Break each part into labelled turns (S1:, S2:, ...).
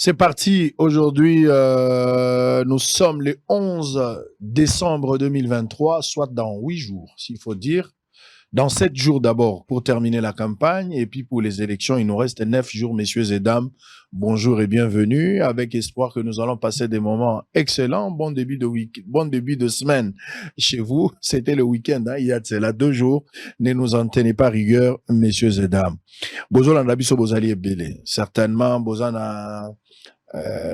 S1: C'est parti. Aujourd'hui, nous sommes le 11 décembre 2023, soit dans 8 jours, s'il faut dire. Dans 7 jours d'abord pour terminer la campagne et puis pour les élections, il nous reste 9 jours, messieurs et dames. Bonjour et bienvenue. Avec espoir que nous allons passer des moments excellents. Bon début de semaine chez vous. C'était le week-end, hein, il y a c'est là 2 jours. Ne nous en tenez pas rigueur, messieurs et dames. Bozol biso bozali ebele. Certainement, bozana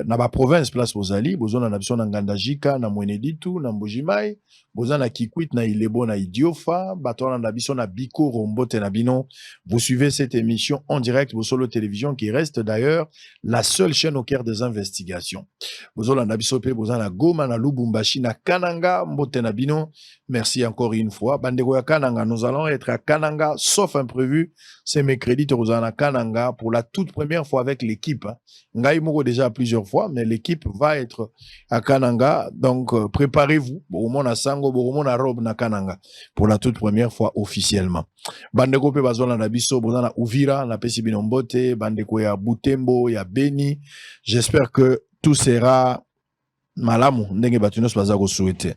S1: na ba province place bozali bozona na biso na Ngandajika na Mweneditu na Mbujimai bozana Kikwit na Ilebo na Idiofa batona na biso na Biko Rombote na Bino. Vous suivez cette émission en direct Bosolo Télévision qui reste d'ailleurs la seule chaîne au cœur des investigations. Bozona na biso pe bozana Goma na Lubumbashi na Kananga Mbote na Bino. Merci encore une fois. Bandeko ya Kananga, nous allons être à Kananga sauf imprévu. C'est mercredi Torozana Kananga pour la toute première fois avec l'équipe. Ngai Moko déjà plusieurs fois, mais l'équipe va être à Kananga. Donc, préparez-vous. Boromon na Sango, Boromon na Rob na Kananga pour la toute première fois officiellement. Bandeko pe bazona na biso, bozana Uvira, na pesi binombote, bandeko ya Butembo, ya Beni. J'espère que tout sera malamu. Ndenge batunos bazako souhaiter.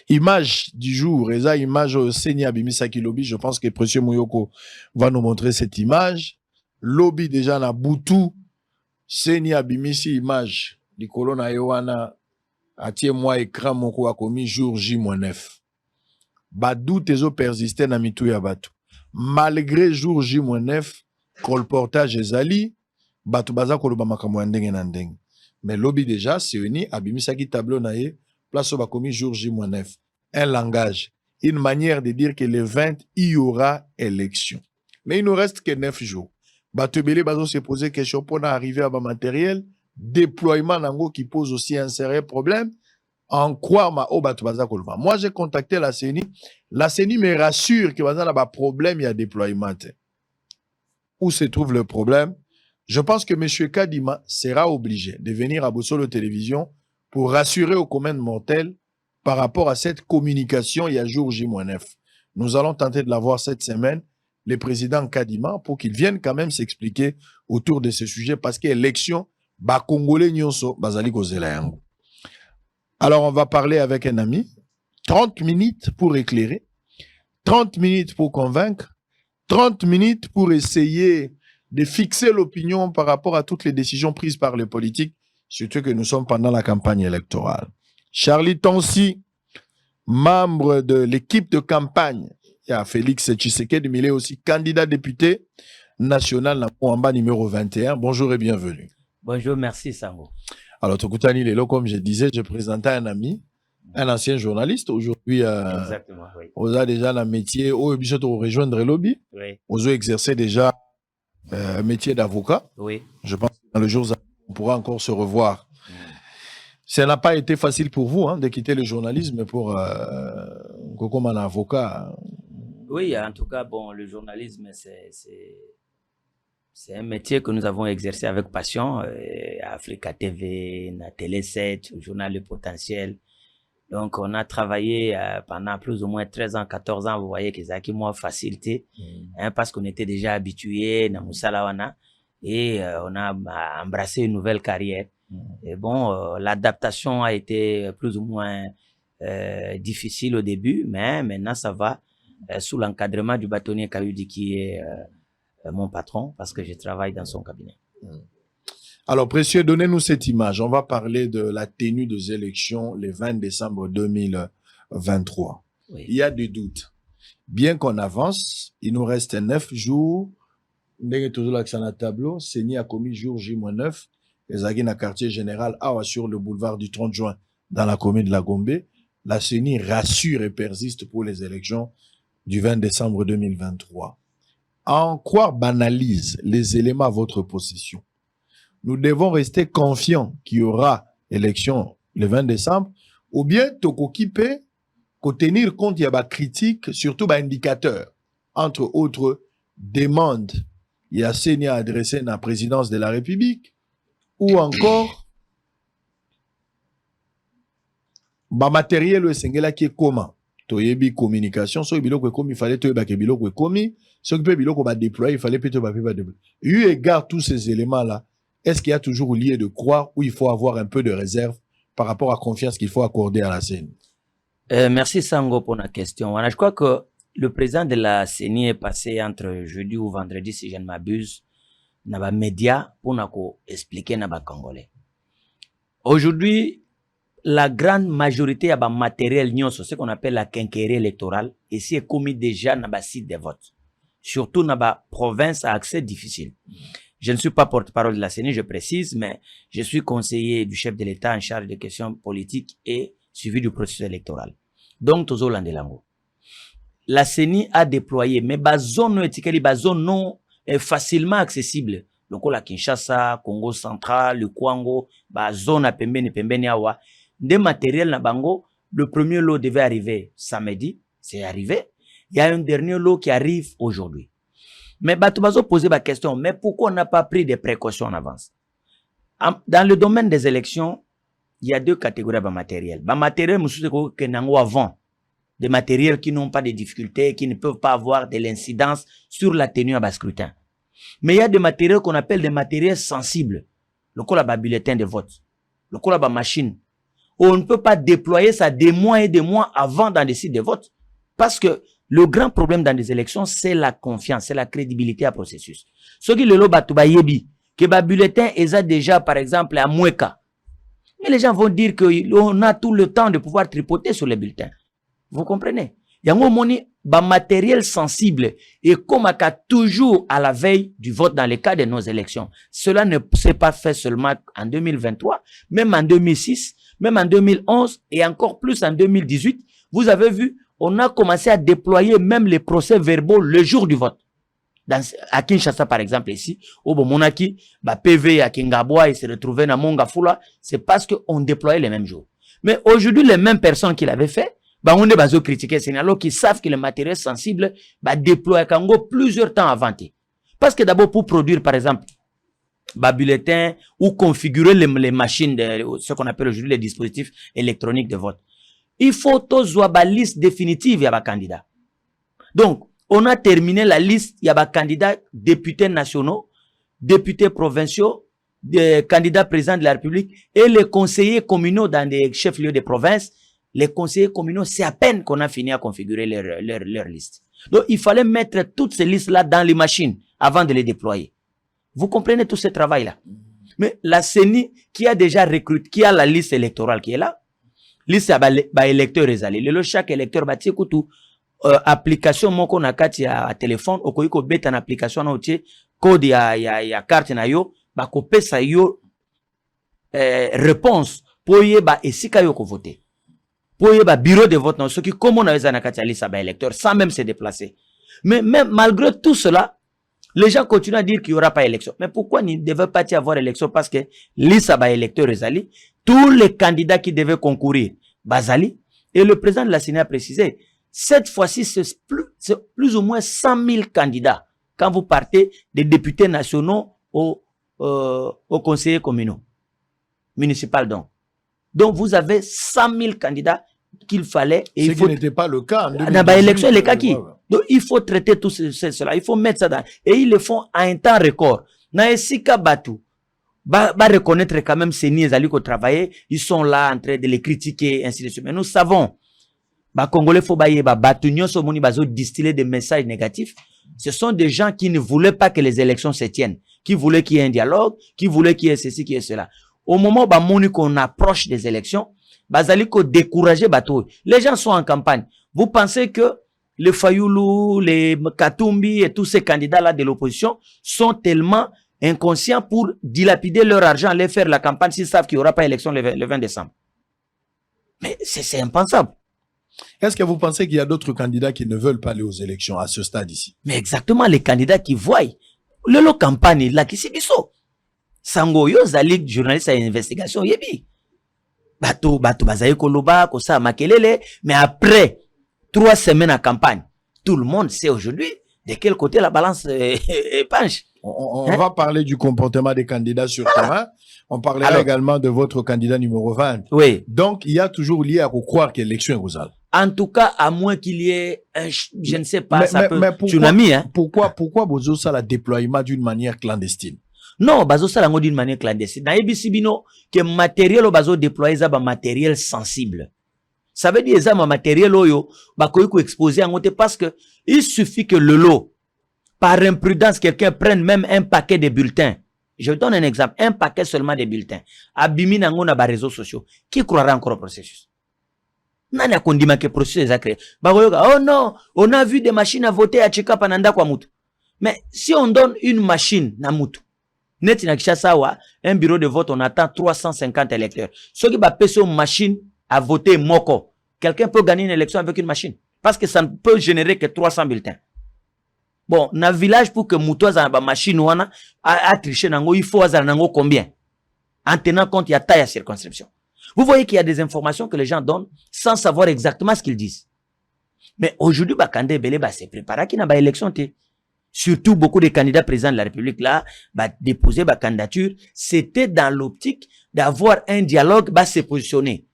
S1: Image du jour, et ça, image au Seigneur Bimisaki Lobby. Je pense que Précieux Mouyoko va nous montrer cette image. Lobby déjà na Boutou. Seigneur Bimisi image. Likolo na Yohana. Atie moi écran moko a commis jour J-9. Badou tezo persisté na mitou ya batu. Malgré jour J-9, colportage ezali, batu baza koloba makambo ya ndenge na ndenge. Mais Lobby déjà, c'est uni, Abimisaki tableau na ye, place au commis jour J-9. Un langage, une manière de dire que le 20, il y aura élection. Mais il ne reste que 9 jours. Batebele bazo se poser question pour arriver à ma matériel, déploiement nango qui pose aussi un sérieux problème. En quoi ma batu baza kolva. Moi j'ai contacté la CENI. La CENI me rassure que baza na ba problème il y a déploiement. Où se trouve le problème? Je pense que M. Kadima sera obligé de venir à Bosolo Télévision pour rassurer aux communs mortels par rapport à cette communication il y a jour J-9. Nous allons tenter de l'avoir cette semaine, le président Kadima, pour qu'il vienne quand même s'expliquer autour de ce sujet, parce que l'élection, ba Congolais nyonso, bazali kozela yango. Alors on va parler avec un ami, 30 minutes pour éclairer, 30 minutes pour convaincre, 30 minutes pour essayer de fixer l'opinion par rapport à toutes les décisions prises par les politiques, surtout que nous sommes pendant la campagne électorale. Charlie Tonsi, membre de l'équipe de campagne, il y a Félix Tshisekedi, mais il est aussi candidat député national à Mwamba numéro 21. Bonjour et bienvenue.
S2: Bonjour, merci Sango.
S1: Alors, Tokutani Lelo, comme je disais, je présentais un ami, un ancien journaliste. Aujourd'hui,
S2: exactement, oui.
S1: On a déjà un métier, au rejoindre le lobby.
S2: Oui.
S1: On a exercé déjà un métier d'avocat.
S2: Oui.
S1: Je pense que dans le jour, on pourra encore se revoir. Ça n'a pas été facile pour vous de quitter le journalisme pour comme un avocat.
S2: Oui, en tout cas, bon, le journalisme, c'est un métier que nous avons exercé avec passion. Africa TV, na Télé 7, au journal Le Potentiel. Donc, on a travaillé pendant plus ou moins 13 ans, 14 ans. Vous voyez que ça a été moins facilité, parce qu'on était déjà habitués à Moussalawana et on a embrassé une nouvelle carrière. Et bon, l'adaptation a été plus ou moins difficile au début, mais maintenant ça va sous l'encadrement du bâtonnier Kayudi qui est mon patron, parce que je travaille dans son cabinet.
S1: Alors, Précieux, donnez-nous cette image. On va parler de la tenue des élections le 20 décembre 2023.
S2: Oui.
S1: Il y a des doutes. Bien qu'on avance, il nous reste 9 jours. Ndenge toujours là sur le tableau, Seni a commis jour J-9. Les Aguina quartier général sur le boulevard du 30 juin dans la commune de la Gombe. La CENI rassure et persiste pour les élections du 20 décembre 2023. En quoi banalise les éléments à votre possession? Nous devons rester confiants qu'il y aura élection le 20 décembre ou bien tokokipe ko tenir compte il y a des critiques, surtout des indicateurs. Entre autres demandes, il y a CENI adressé à la présidence de la République. Ou encore, ba matériel ou sengela qui est comment? Toyebi communication, so biloko comme il fallait toyeba ke biloko comme, so que biloko ba déployer, il fallait plutôt ba déployer. Eu égard tous ces éléments là, est-ce qu'il y a toujours lieu de croire ou il faut avoir un peu de réserve par rapport à la confiance qu'il faut accorder à la CENI?
S2: Merci Sango pour la question. Voilà, je crois que le président de la CENI est passé entre jeudi ou vendredi, si je ne m'abuse, dans les médias pour nous expliquer dans les Congolais. Aujourd'hui, la grande majorité de matériel, ce qu'on appelle la quincaillerie électorale, ici est commis déjà dans les sites de vote. Surtout dans les provinces à accès difficile. Je ne suis pas porte-parole de la CENI, je précise, mais je suis conseiller du chef de l'État en charge des questions politiques et suivi du processus électoral. Donc, Tozo Landelango. La CENI a déployé, mais la zone non facilement accessible. Le la Kinshasa, Congo central, le Kwango, la zone à Pembeni Awa. Des matériels na bango, le premier lot devait arriver samedi, c'est arrivé. Il y a un dernier lot qui arrive aujourd'hui. Mais Batubazo posait la question, mais pourquoi on n'a pas pris des précautions en avance? Dans le domaine des élections, il y a deux catégories de matériel. Les matériels, avant, des matériels qui n'ont pas de difficultés, qui ne peuvent pas avoir de l'incidence sur la tenue à bas scrutin. Mais il y a des matériels qu'on appelle des matériels sensibles. Le cas la bulletin de vote, le cas la machine. On ne peut pas déployer ça des mois et des mois avant dans les sites de vote. Parce que le grand problème dans les élections, c'est la confiance, c'est la crédibilité à processus. Ce qui le lo batuba yebi, que ba bulletin est déjà, par exemple, à Moueka. Mais les gens vont dire qu'on a tout le temps de pouvoir tripoter sur les bulletins. Vous comprenez? Il y a un matériel sensible et comme à toujours à la veille du vote dans le cas de nos élections. Cela ne s'est pas fait seulement en 2023, même en 2006, même en 2011 et encore plus en 2018. Vous avez vu, on a commencé à déployer même les procès verbaux le jour du vote. À Kinshasa, par exemple, ici, au Monaki, PV à Kingabwa, il s'est retrouvé dans Mongafula, c'est parce qu'on déployait les mêmes jours. Mais aujourd'hui, les mêmes personnes qui l'avaient fait, on est critiqué, c'est alors qu'ils savent que le matériel sensible, déployer Congo plusieurs temps avant. Parce que d'abord, pour produire, par exemple, bulletin ou configurer les machines, ce qu'on appelle aujourd'hui les dispositifs électroniques de vote, il faut tous la liste définitive, il y a des candidats. Donc, on a terminé la liste, il y a des candidats députés nationaux, députés provinciaux, des candidats présidents de la République et les conseillers communaux dans des chefs-lieux de province. Les conseillers communaux, c'est à peine qu'on a fini à configurer leur liste. Donc, il fallait mettre toutes ces listes-là dans les machines avant de les déployer. Vous comprenez tout ce travail-là? Mais la CENI, qui a déjà recruté, qui a la liste électorale qui est là, liste à électeurs résalés. Chaque électeur va dire application mon qu'on a kati ya téléphone okoyi ko beta na application na otie code ya carte na yo ba ko pesa yo réponse pour yeba esika yo ko voter pour yeba bureau de vote na ce qui comment on a na kati ya liste ba électeur sans même se déplacer. Mais même malgré tout cela, les gens continuent à dire qu'il n'y aura pas élection. Mais pourquoi il ne devait pas y avoir élection? Parce que liste ba électeur résalé, tous les candidats qui devaient concourir Bazali et le président de la CENI a précisé. Cette fois-ci, c'est plus ou moins 100 000 candidats quand vous partez des députés nationaux aux conseillers communaux, municipaux donc. Donc, vous avez 100 000 candidats qu'il fallait. Et
S1: ce qui n'était pas le cas en 2018.
S2: Dans l'élection, les cas qui. Donc, il faut traiter tout cela. Il faut mettre ça dans. Et ils le font à un temps record. Na esika batu. Reconnaître quand même ces niais qui travaillent. Ils sont là en train de les critiquer, ainsi de suite. Mais nous savons. Congolais faut distiller des messages négatifs. Ce sont des gens qui ne voulaient pas que les élections se tiennent, qui voulaient qu'il y ait un dialogue, qui voulaient qu'il y ait ceci, qu'il y ait cela. Au moment où on approche des élections, décourager bateau. Les gens sont en campagne. Vous pensez que les Fayoulou, les Katumbi et tous ces candidats-là de l'opposition sont tellement inconscients pour dilapider leur argent, aller faire la campagne s'ils savent qu'il n'y aura pas élection le 20 décembre. Mais c'est impensable.
S1: Est-ce que vous pensez qu'il y a d'autres candidats qui ne veulent pas aller aux élections à ce stade ici?
S2: Mais exactement, les candidats qui voient. Le campagne, là, qui s'est biso. Sango, yo, zali, journaliste à investigation, yebi. Bato, bazaye koloba, kosa, makelele. Mais après 3 semaines en campagne, tout le monde sait aujourd'hui de quel côté la balance penche.
S1: On va parler du comportement des candidats sur terrain. On parlera également de votre candidat numéro 20.
S2: Oui.
S1: Donc, il y a toujours lié à croire que l'élection est aux Alpes.
S2: En tout cas, à moins qu'il y ait un, je ne sais pas,
S1: mais pourquoi,
S2: tsunami, hein.
S1: Pourquoi Bozo ça la déploiement d'une manière clandestine?
S2: Non, bazo ça d'une manière clandestine. Dans ABC bino que matériel au bazo déployé ça ba matériel sensible. Ça veut dire ça ma matériel oyo ba ko exposer en côté parce que il suffit que le lot par imprudence quelqu'un prenne même un paquet de bulletins. Je donne un exemple, un paquet seulement de bulletins. Abimi nango na ba réseaux sociaux. Qui croira encore au processus? Nani a kondima que processus est créé? Oh non, on a vu des machines à voter à Chika Pananda kwa mutu. Mais si on donne une machine na mutu, net na Kishasawa, un bureau de vote, on attend 350 électeurs. Ceux qui va payer une machine à voter moko, quelqu'un peut gagner une élection avec une machine. Parce que ça ne peut générer que 300 bulletins. Bon, dans le village, pour que mutu za ba machine wana a triché nango, il faut azar nango combien? En tenant compte, il y a taille à circonscription. Vous voyez qu'il y a des informations que les gens donnent sans savoir exactement ce qu'ils disent. Mais aujourd'hui, Bakande Bele s'est préparé qui n'a pas élection. Surtout beaucoup de candidats présidents de la République là, déposer ma candidature, c'était dans l'optique d'avoir un dialogue, se positionner.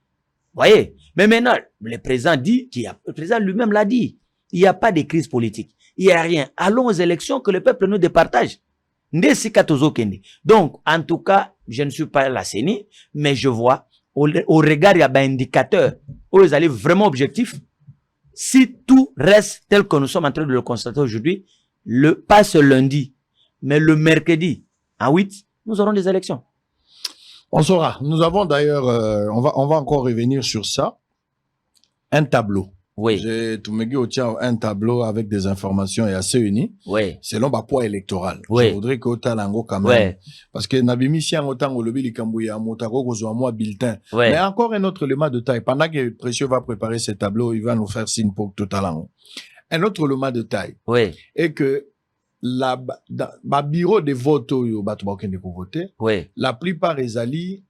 S2: Voyez? Mais maintenant, le président dit, le président lui-même l'a dit, il n'y a pas de crise politique. Il n'y a rien. Allons aux élections que le peuple nous départage. Donc, en tout cas, je ne suis pas la CENI, mais je vois, au regard, il y a un indicateur où ils allaient vraiment objectif. Si tout reste tel que nous sommes en train de le constater aujourd'hui, pas ce lundi, mais le mercredi, à 8, nous aurons des élections.
S1: On saura. Nous avons d'ailleurs, on va encore revenir sur ça, un tableau.
S2: Oui.
S1: J'ai un tableau avec des informations et assez uni.
S2: Oui.
S1: Selon ma poids électoral.
S2: Oui.
S1: Je voudrais que autant lango quand même.
S2: Ouais.
S1: Parce que Nabimi si en autant au lobby likambouya motako kozo moi bulletin.
S2: Ouais.
S1: Mais encore un autre élément de taille. Pendant que Précieux va préparer ce tableau, il va nous faire signe pour tout à l'heure. Un autre élément de taille.
S2: Oui.
S1: Et que la bureau de vote yo batu ba kende ko voter.
S2: Oui.
S1: La plupart des alliés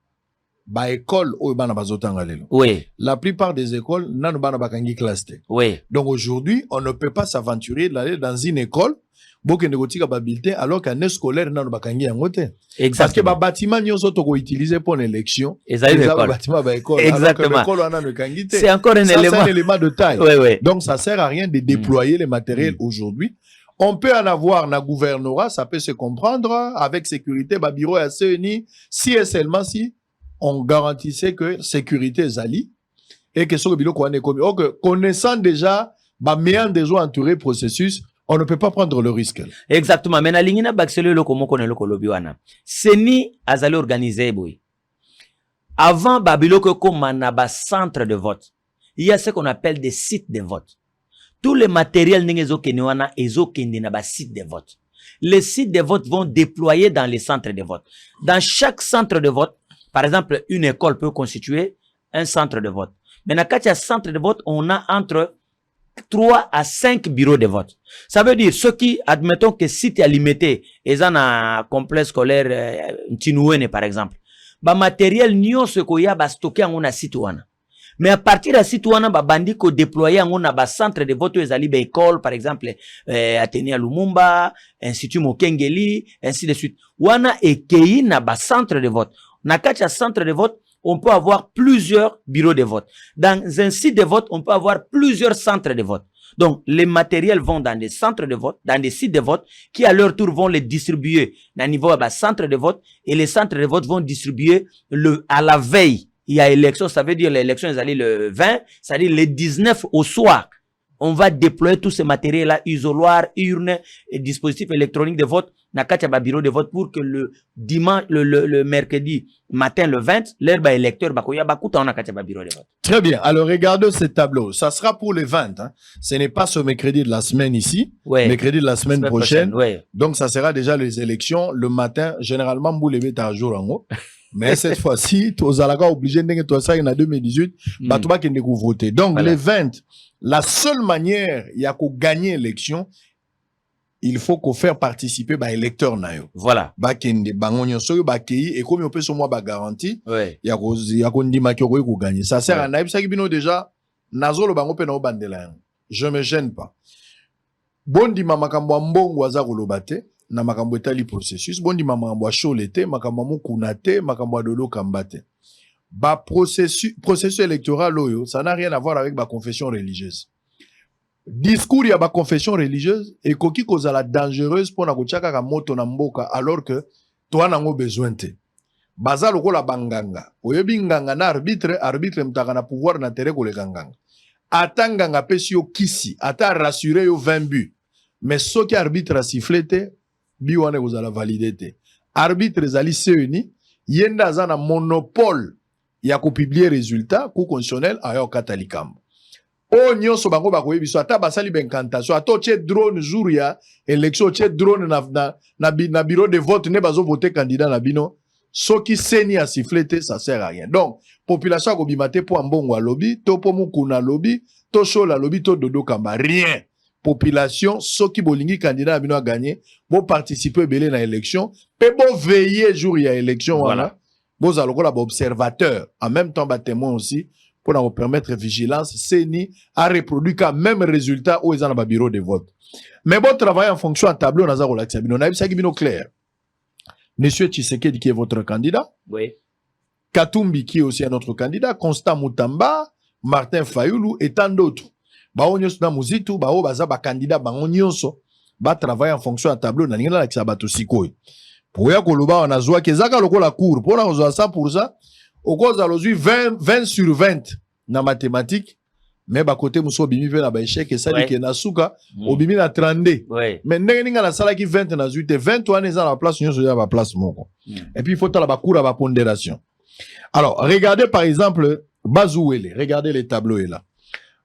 S1: ba école o bana bazotanga lelo.
S2: Oui.
S1: La plupart des écoles nanu bana bakangi classe.
S2: Oui.
S1: Donc aujourd'hui, on ne peut pas s'aventurer d'aller dans une école bokende kotika ba bulletin alors qu'année scolaire nanu bakangi yangote. Parce que ba bâtiment nyoso to ko utiliser pour l'élection.
S2: Exactement. C'est encore un
S1: élément de taille.
S2: Oui, oui.
S1: Donc ça sert à rien de déployer les matériels aujourd'hui. On peut en avoir na gouvernorat, ça peut se comprendre avec sécurité ba bureau à CENI si et seulement si on garantissait que sécurité zali et que ce que biloko ane komi. Connaissant déjà ba meilleur déjà entouré processus, on ne peut pas prendre le risque.
S2: Exactement. Mais na lingina baksele lo komo kone lo kolobi wana. Seni azali organisé boy. Avant babiloko komana ba centre de vote, il y a ce qu'on appelle des sites de vote. Tous les matériels n'engezo kenewana ezo kende na ba site de vote. Les sites de vote vont déployer dans les centres de vote. Dans chaque centre de vote, par exemple, une école peut constituer un centre de vote. Maintenant, quand il y a centre de vote, on a entre 3 à 5 bureaux de vote. Ça veut dire, ceux qui, admettons que si tu es limité, ils ont un complexe scolaire, Tinouene, par exemple, ba matériel nyo ce qu'on y a, ba stocké en un site wana. Mais à partir de site wana, ba bandi ko déployer en un ba centre de vote, ils allaient ba école, par exemple, Athénée Lumumba, Institut Mokengeli, ainsi de suite. Wana ekei na ba centre de vote. Na kacha centre de vote, on peut avoir plusieurs bureaux de vote. Dans un site de vote, on peut avoir plusieurs centres de vote. Donc, les matériels vont dans des centres de vote, dans des sites de vote, qui à leur tour vont les distribuer dans niveau centre de vote, et les centres de vote vont distribuer à la veille. Il y a élection, ça veut dire l'élection est allée le 20, c'est-à-dire le 19 au soir. On va déployer tous ces matériels-là, isoloirs, urnes, et dispositifs électroniques de vote, nakachaba bureau de vote pour que le dimanche, le mercredi matin, le 20, l'herbe électeur, bakoya bakuta on nakachaba bureau de vote.
S1: Très bien. Alors, regardez ce tableau. Ça sera pour le 20, hein. Ce n'est pas ce mercredi de la semaine ici.
S2: Ouais.
S1: Mercredi de la semaine prochaine.
S2: Ouais.
S1: Donc, ça sera déjà les élections le matin. Généralement, vous levez à jour en haut. Mais cette fois-ci, aux Alaga obligés de tout ça en 2018, Batouba qui ne voter. Donc, voilà. Les 20, la seule manière, il y a qu'au gagner l'élection, il faut qu'on faire participer les électeurs.
S2: Voilà.
S1: Et comme on peut sur moi garantie, il y a qu'on dit qu'on gagner. Ça sert à naïf, ça qui bino déjà, nazo le bango pe na bandela. Je me gêne pas. Bondi mamakambo mbongo azako lobate. Na makambo etali processus bondi makambo cholete makambo kunate makambo dolo kambate ba processus électoral oyo ça n'a rien à voir avec ba confession religieuse. Discours ya ba confession religieuse et koki kozala dangereuse pour na kochaka ka moto na mboka alors que toi nango besoin te baza lokola banganga oyebi nganga na arbitre mutaka na pouvoir na tere koleka nganga ata nganga pesi yo kisi ata rassurer yo 20 buts mais soki arbitre a sifflé te bi wana kozala validé te arbitre ezali seuni yenda aza na monopole ya kopublier résultat cour constitutionnel ayo kata likambo o nyonso bango bakoyebi so ata basali bencantation ata otie drone jour ya élection otie drone na bureau de vote ne bazo voter candidat na bino soki seni a sifflé te ça sert à rien donc population akobima te po mbongo alobi to po mukuna alobi to shola alobi to dodo kamba rien population soki bolingi candidat na bino a gagné bo participer belé na élection pe bo veiller jour ya élection voilà boza lokola ba observateur en même temps ba témoin aussi pour nous permettre vigilance seni a reproduire quand même résultat où ils ont dans bureau de vote mais bon travailler en fonction à tableau naza relaxa bino na bisa bino clair monsieur Tshisekedi qui est votre candidat
S2: oui
S1: Katumbi qui est aussi un autre candidat Constant Mutamba Martin Fayulu et tant d'autres ba onyoso na muzitu ba o baza ba candidat ba onyoso ba travailler en fonction à tableau na ngina la kisabato sikoy pour ya koloba on a zwa kezaka lokola cours pour na kozwa 100% au cause à l'ozui 20 sur 20 na mathématiques mais ba côté muso bimi pe na ba échec et ça dit que na suka obimi na 32 mais ndenge ninga na sala ki 20 na 8 20 wana eza na place nyoso ya ba place moko et puis il faut tala ba cours à ba pondération alors regardez par exemple Bazouele regardez les tableaux là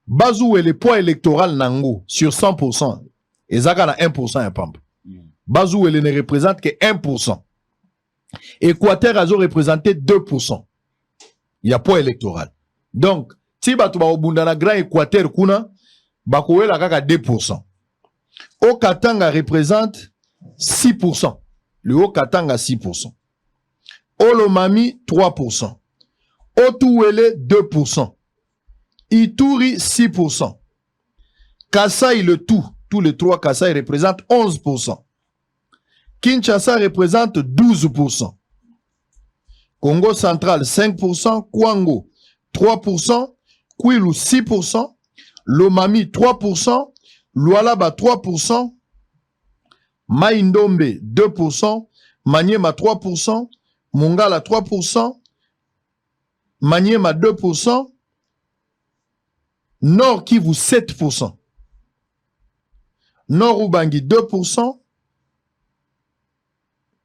S1: Bazouele poids électoral nango sur 100% ezaka na 1% ya pampa Bazouele ne représente que 1%. Équateur a représenté 2%. Il y a poids électoral. Donc, si tu vas au na grand Équateur kuna, bakowe la kaka 2%. Au Katanga représente 6%. Le Haut Katanga 6%. Olomami 3%. Otuwele 2%. Ituri 6%. Kasaï le tout, tous les trois Kasaï représentent 11%. Kinshasa représente 12%. Congo central 5%, Kwango 3%, Kwilu 6%, Lomami 3%, Lualaba 3%, Maïndombe 2%, Maniema 3%, Mongala 3%, Maniema 2%, Nord Kivu 7%, Nord Ubangi 2%,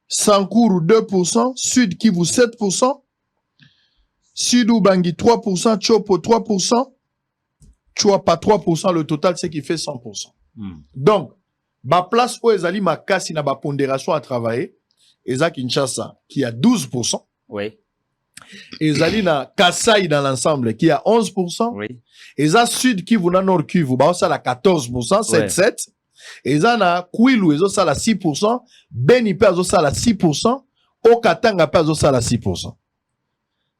S1: Sankuru 2%, Sud Kivu 7%, Sud Ubangi 3%, Chopo 3%, Chouapa 3%, le total c'est qui fait 100%. Donc, ba place où ezali makasi na ba pondération à travailler, eza Kinshasa qui a 12%.
S2: Oui.
S1: Ezali na Kasai dans l'ensemble qui a 11%.
S2: Oui.
S1: Eza Sud Kivu na Nord Kivu, ba ça la 14%, 7-7. Eza na Kwilu ezo sala 6%, Beni pe ezo sala 6%, Okatanga pe ezo sala 6%.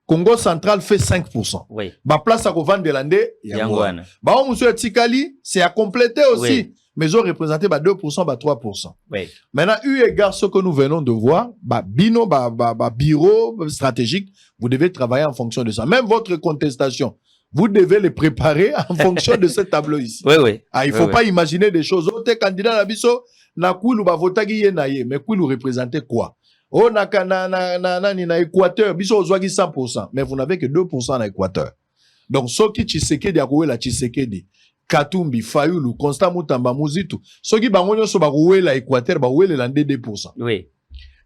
S1: Congo central fait 5%.
S2: Oui.
S1: Ba place à vendre lande
S2: Yangwana.
S1: Ba o monsieur Tikali, c'est à compléter aussi.
S2: Oui.
S1: Mais ils ont représenté 2%, 3%.
S2: Oui.
S1: Maintenant, eu égard ce que nous venons de voir, bino, bureau stratégique, vous devez travailler en fonction de ça. Même votre contestation, vous devez les préparer en fonction de ce tableau ici.
S2: Oui, oui.
S1: Ah, il faut pas imaginer des choses. Oh, t'es candidat à la biso, na Kwilu ba votagi ye na ye, mais Kwilu représentait quoi? Oh, na Équateur, biso ozwagi 100%, mais vous n'avez que 2% na Équateur. Donc, soki Tshisekedi akowe la Tshisekedi, Katumbi, Fayulu, Constant Mutamba, Muzitu, soki bango nyonso bakowe la Équateur, bakowe la 2%.
S2: Oui.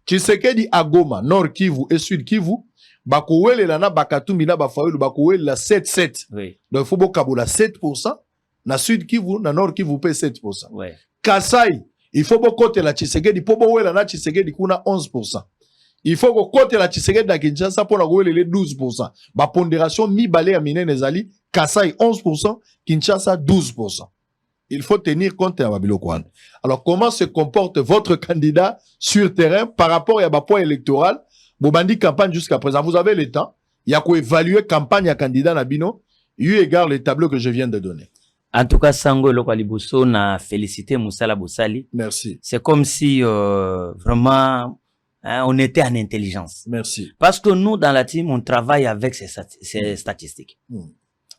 S1: Tshisekedi à Goma, Nord Kivu et Sud Kivu, bakowele la na Bakatumbi na Bafayulu, bakowele la 7-7.
S2: Oui.
S1: Donc, il faut beaucoup la 7%, na Sud Kivu, na Nord Kivu, paye 7%.
S2: Oui.
S1: Kasai, il faut beaucoup la Tshisekedi, pour beaucoup la na Tshisekedi, kuna 11%. Il faut que côté la Tshisekedi na Kinshasa, pour la les 12%. Ba pondération, mi balé à mine nezali, Kasai 11%, Kinshasa 12%. Il faut tenir compte à Babilokwan. Alors, comment se comporte votre candidat sur terrain par rapport à un point électoral? Bobandi campagne jusqu'à présent. Vous avez le temps. Il y a qu'à évaluer campagne à candidat Nabino. Eu égard les tableaux que je viens de donner.
S2: En tout cas, Sango Lokwalibuso n'a félicité Moussala Boussali.
S1: Merci.
S2: C'est comme si vraiment on était en intelligence.
S1: Merci.
S2: Parce que nous, dans la team, on travaille avec ces statistiques.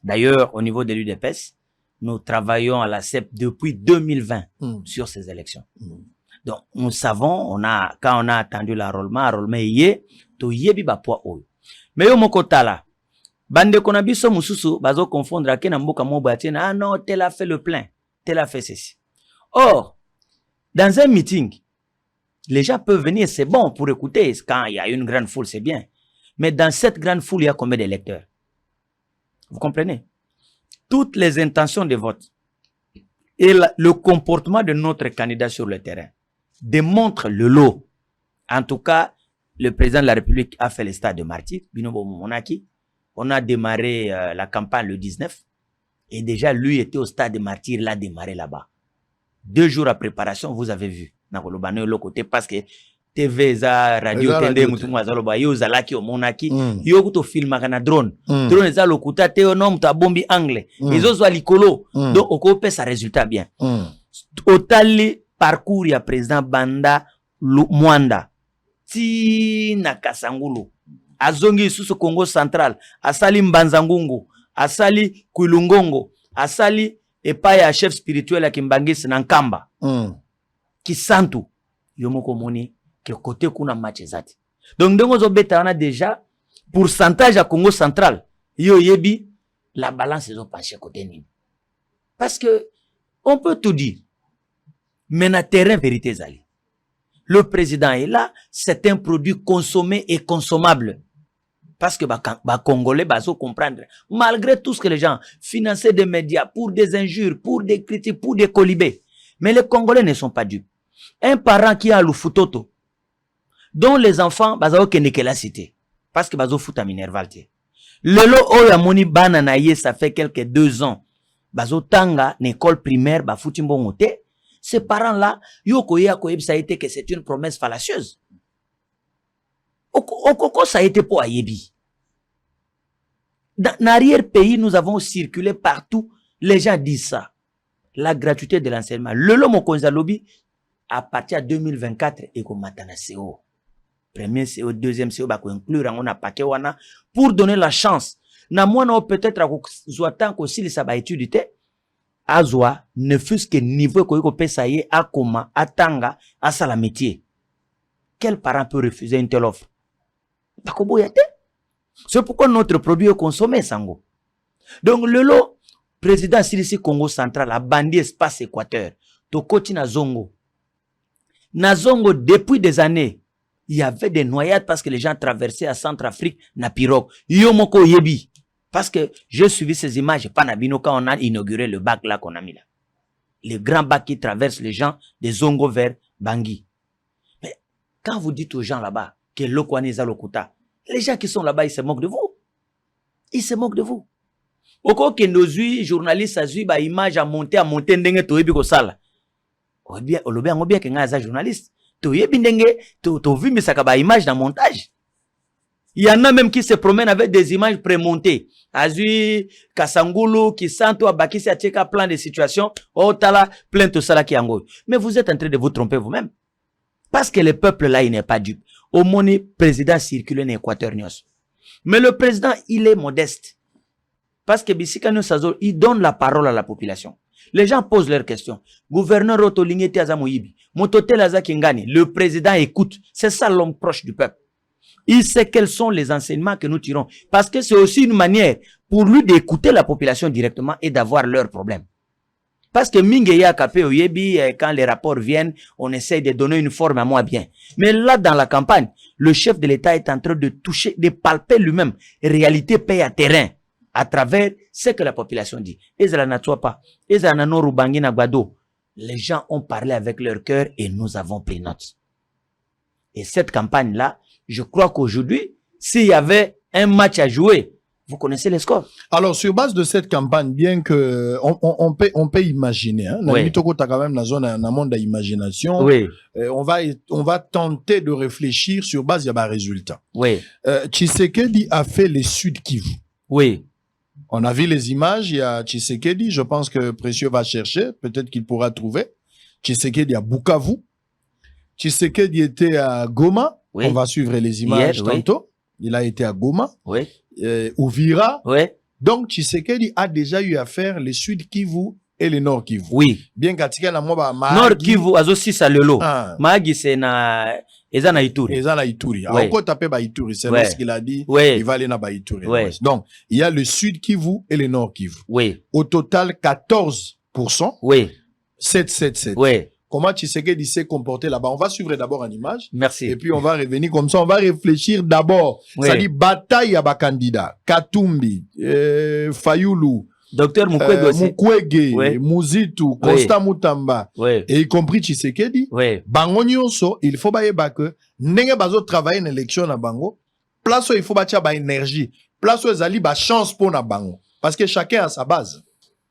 S2: D'ailleurs, au niveau de l'UDPS, nous travaillons à la CEP depuis 2020 sur ces élections. Donc, nous savons, quand on a attendu l'enrôlement yé, to yebi ba poids oyo. Mais yo moko tala, bande konabiso mususu, bazo confondre ake na mboka mo boyatien, ah non, tel a fait le plein, tel a fait ceci. Or, dans un meeting, les gens peuvent venir, c'est bon pour écouter, quand il y a une grande foule, c'est bien. Mais dans cette grande foule, il y a combien d'électeurs? Vous comprenez? Toutes les intentions de vote et le comportement de notre candidat sur le terrain démontrent le lot. En tout cas, le président de la République a fait le stade de martyr, Binobo Monaki. On a démarré la campagne le 19 et déjà lui était au stade de martyr, il a démarré là-bas. 2 jours à préparation, vous avez vu. Le côté parce que TV za radio tende mutumu azaloba yo zalaki omonaki yo kuto film kana drone drone za lokuta te no mutu abombi anglais ezo zo likolo donc okope sa résultat bien otali parcours ya président Banda Mwanda ti na Kasangulu azongi susu Congo central asali Mbanza Ngungu asali Kwilungongo asali epa ya chef spirituel ya Kimbangisi na Nkamba Kisantu yomoko moni que côté kuna match zati. Donc ndongo zo beta on a déjà pourcentage à Congo central. Yo yebi la balance est penchée côté nini. Parce que on peut tout dire. Mais na terrain vérité zali. Le président est là, c'est un produit consommé et consommable. Parce que ba Congolais bazo comprendre malgré tout ce que les gens finançaient des médias pour des injures, pour des critiques, pour des colibés. Mais les Congolais ne sont pas dupes. Un parent qui a le futoto dont les enfants bazao keneke la cité parce que bazo futa minervalte lelo oya moni bana na ye ça fait quelques 2 ans bazo tanga l'école primaire ba futi mbongo te ces parents là yoko ya ko ça a été que c'est une promesse fallacieuse okoko ça a été pour ayebi dans l'arrière pays nous avons circulé partout les gens disent ça la gratuité de l'enseignement lelo mokonza lobi à partir de 2024 et comme matana CO premier CO, deuxième CO, bah, inclure on a paquet wana pour donner la chance. Na moi non peut-être à tant qu'aussi ça va étudier azwa ne fût-ce que niveau ko pesa yé a koma atanga à ça la métier. Quel parent peut refuser une telle offre? Pas ko boyate. C'est pourquoi notre produit est consommé sango. Donc le lot président Silisi Congo central a bandé espace Équateur. To koti na zongo. Na zongo depuis des années il y avait des noyades parce que les gens traversaient à Centrafrique na pirogue. Yomoko yebi. Parce que j'ai suivi ces images, pas nabino quand on a inauguré le bac là qu'on a mis là. Le grand bac qui traverse les gens des Zongo vers Bangui. Mais quand vous dites aux gens là-bas que l'Okwaniza Lokuta, les gens qui sont là-bas, ils se moquent de vous. Ils se moquent de vous. Oko que nos journalistes a vu ba image à monter ndenge to yebi ko sala. Obia olobia ngobia ke nga za journaliste. To yebi ndenge to vu misaka ba image dans montage. Il y en a même qui se promènent avec des images prémontées. Azui Kasangulu qui santo abakisi a tcheka plein de situations. Oh tala plein de sala ki ango. Mais vous êtes en train de vous tromper vous-même. Parce que le peuple là il n'est pas dupe. Au moni président circulé en Équateur nios. Mais le président il est modeste. Parce que Bissikano Sazo il donne la parole à la population. Les gens posent leurs questions. Gouverneur Rotolingeti Azamoyibi, Mototel Azakingani, le président écoute. C'est ça l'homme proche du peuple. Il sait quels sont les enseignements que nous tirons. Parce que c'est aussi une manière pour lui d'écouter la population directement et d'avoir leurs problèmes. Parce que Mingeya Kapé Oyebi, quand les rapports viennent, on essaie de donner une forme à moi bien. Mais là, dans la campagne, le chef de l'État est en train de toucher, de palper lui-même. Réalité paye à terrain. À travers ce que la population dit. Les gens ont parlé avec leur cœur et nous avons pris note. Et cette campagne-là, je crois qu'aujourd'hui, s'il y avait un match à jouer, vous connaissez les scores. Alors, sur base de cette campagne, bien que on peut imaginer, hein, oui. Quand même la zone un monde d'imagination, oui. On va tenter de réfléchir sur base de résultats. Oui. Tshisekedi a fait les Sud Kivu. Oui. On a vu les images, il y a Tshisekedi, je pense que Précieux va chercher, peut-être qu'il pourra trouver. Tshisekedi à Bukavu. Tshisekedi était à Goma, oui. On va suivre les images hier, tantôt. Oui. Il a été à Goma, oui. Ouvira. Oui. Donc Tshisekedi a déjà eu à faire les Sud Kivu
S1: et le Nord Kivu.
S2: Oui.
S1: Bien katika na mwa ba
S2: Nord Kivu azo sisa lelo.
S1: Ah.
S2: Mahagi c'est na eza na Ituri.
S1: Eza na Ituri.
S2: Ouais.
S1: Encore taper ba Ituri, c'est
S2: Ouais.
S1: lorsqu'il a dit
S2: Ouais.
S1: il va aller na ba Ituri.
S2: Ouais.
S1: Donc, il y a le Sud Kivu et le Nord Kivu.
S2: Oui.
S1: Au total 14%.
S2: Oui.
S1: 777.
S2: Oui.
S1: Comment Tshisekedi s'est comporté là-bas? On va suivre d'abord en image.
S2: Merci.
S1: Et puis on va revenir comme ça. On va réfléchir d'abord.
S2: Oui.
S1: C'est-à-dire bataille à bas candidat. Katumbi, Fayulu,
S2: Docteur Mukwege aussi.
S1: Mukwege,
S2: Oui.
S1: Muzitu,
S2: Oui.
S1: Constant Mutamba,
S2: Oui.
S1: et y compris Tshisekedi.
S2: Oui.
S1: Bango nyonso, il faut ba que ndenge bazo travailler une élection na bango. Place où il faut batia ba énergie. Place où ezali ba chance pour na bango. Parce que chacun a sa base.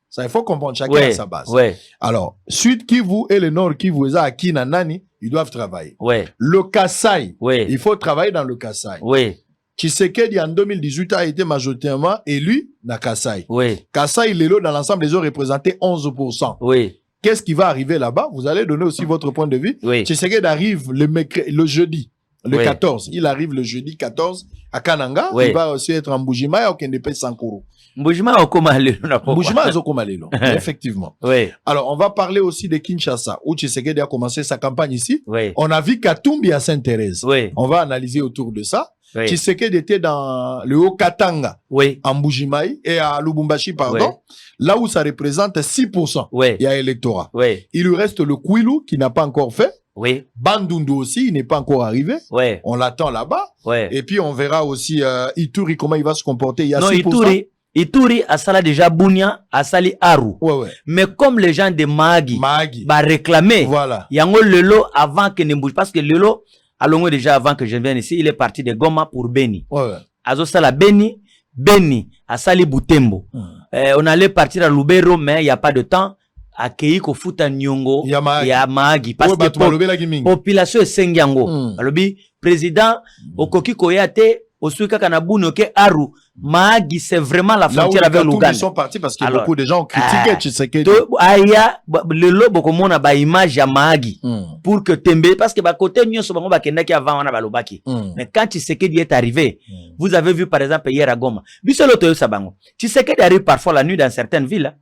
S1: Ça, il faut comprendre, chacun a sa base.
S2: Ouais.
S1: Alors, Sud Kivu et le Nord Kivu, qui nanani, ils doivent travailler.
S2: Ouais.
S1: Le Kasaï,
S2: Ouais.
S1: il faut travailler dans le Kasaï.
S2: Ouais.
S1: Tshisekedi, en 2018, a été majoritairement élu dans Kasaï.
S2: Ouais.
S1: Kasaï, Lelo, dans l'ensemble, ils ont représenté 11%.
S2: Ouais.
S1: Qu'est-ce qui va arriver là-bas? Vous allez donner aussi votre point de vue.
S2: Oui.
S1: Tshisekedi arrive le jeudi, le
S2: Oui.
S1: 14. Il arrive le jeudi 14 à Kananga.
S2: Oui.
S1: Il va aussi être en Boujima et au Kendepe Sankuru.
S2: Mbujima okoma lelo na pokwa.
S1: Boujima, Zokomalelo. Effectivement.
S2: Oui.
S1: Alors, on va parler aussi de Kinshasa, où Tshisekedi a commencé sa campagne ici.
S2: Oui.
S1: On a vu Katumbi à Sainte-Thérèse.
S2: Oui.
S1: On va analyser autour de ça.
S2: Oui.
S1: Tshisekedi était dans le Haut-Katanga,
S2: Oui.
S1: en Bujimaï, et à Lubumbashi, pardon,
S2: Oui.
S1: là où ça représente 6%.
S2: Oui.
S1: Il y a électorat.
S2: Oui.
S1: Il lui reste le Kwilu, qui n'a pas encore fait.
S2: Oui.
S1: Bandundu aussi, il n'est pas encore arrivé.
S2: Oui.
S1: On l'attend là-bas.
S2: Oui.
S1: Et puis, on verra aussi Ituri, comment il va se comporter. Il y a
S2: Non,
S1: 6%.
S2: Ituri a sala déjà Bunia, a sali Aru.
S1: Ouais, ouais.
S2: Mais comme les gens de Mahagi
S1: Mahagi.
S2: va réclamer,
S1: Voilà.
S2: yango lelo avant que ne bouge, parce que lelo, allons déjà avant que je vienne ici, il est parti de Goma pour Beni.
S1: Ouais, ouais.
S2: Azo sala Beni, Beni, a sali Butembo. On allait partir à Lubero, mais il n'y a pas de temps. Accueilli ko futa Nyongo,
S1: Il y a Mahagi.
S2: il y a Mahagi. Parce
S1: Ouais,
S2: que
S1: bah, tu vas lever la gaming.
S2: population est Sengiango. Alobi, président, Okoki Koyate, Osuika Kanabuno, ke Aru, Mahagi, c'est vraiment la
S1: Là où
S2: frontière
S1: les
S2: avec
S1: Katumbi
S2: l'Ouganda.
S1: sont partis parce que
S2: Alors,
S1: beaucoup de gens ont critiqué Tshisekedi.
S2: Aya, le lobo komona ba image ya Mahagi. Pour que Tembe, parce que ba côté nyonso bango ba kendaki avant wana balobaki. Mais quand Tshisekedi est arrivé, vous avez vu par exemple hier à Goma. Biso loto sabango. Tshisekedi arrive parfois la nuit dans certaines villes.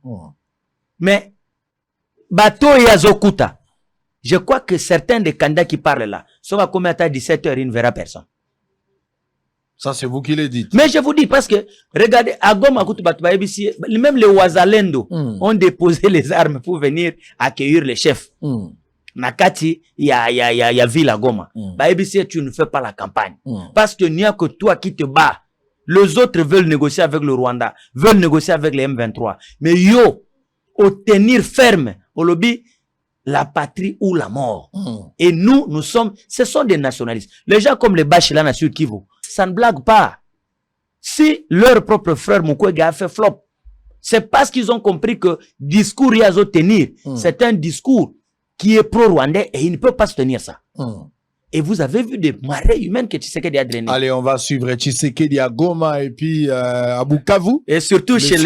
S2: Mais bateau ya Zokuta. Je crois que certains des candidats qui parlent là, sont à combien à 17h, il ne verra personne.
S1: Ça, c'est vous qui le dites.
S2: Mais je vous dis parce que, regardez, à Goma, même les Ouazalendo ont déposé les armes pour venir accueillir les chefs. Nakati, il y a ville à Goma. Baïbisi, tu ne fais pas la campagne. Parce que il n'y a que toi qui te bats. Les autres veulent négocier avec le Rwanda, veulent négocier avec les M23. Mais yo, au tenir ferme, au lobby, la patrie ou la mort. Et nous sommes, ce sont des nationalistes. Les gens comme les Bachila na Sud Kivu, ça ne blague pas. Si leur propre frère Mukwege a fait flop, c'est parce qu'ils ont compris que discours Yazo tenir, c'est un discours qui est pro-rwandais et il ne peut pas se tenir ça. Et vous avez vu des marées humaines que Tshisekedi a drainées.
S1: Allez, on va suivre Tshisekedi à Goma et puis à Bukavu.
S2: Et surtout chez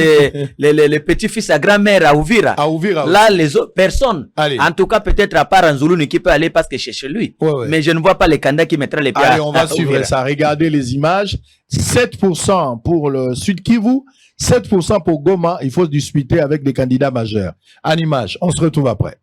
S2: les petits-fils à grand-mère à Ouvira.
S1: À Ouvira.
S2: Là, les autres personnes,
S1: Allez.
S2: en tout cas peut-être à part Anzoulouni qui peut aller parce que c'est chez lui.
S1: Ouais, ouais.
S2: Mais je ne vois pas les candidats qui mettraient les pieds
S1: Allez, on va suivre
S2: Ouvira.
S1: ça. Regardez les images. 7% pour le Sud Kivu, 7% pour Goma. Il faut discuter avec des candidats majeurs. En image, on se retrouve après.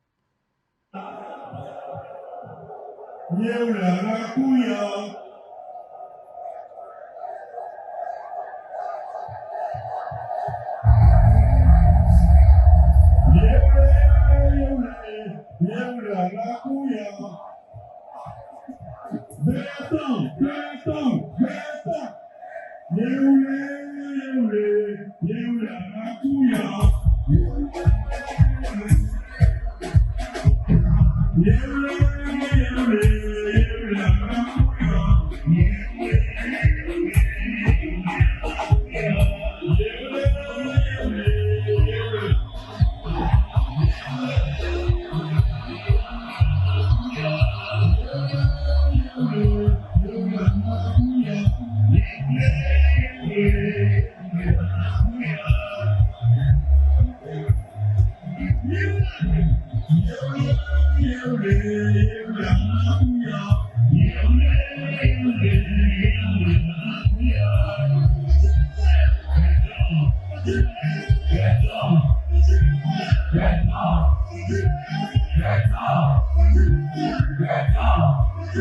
S3: Le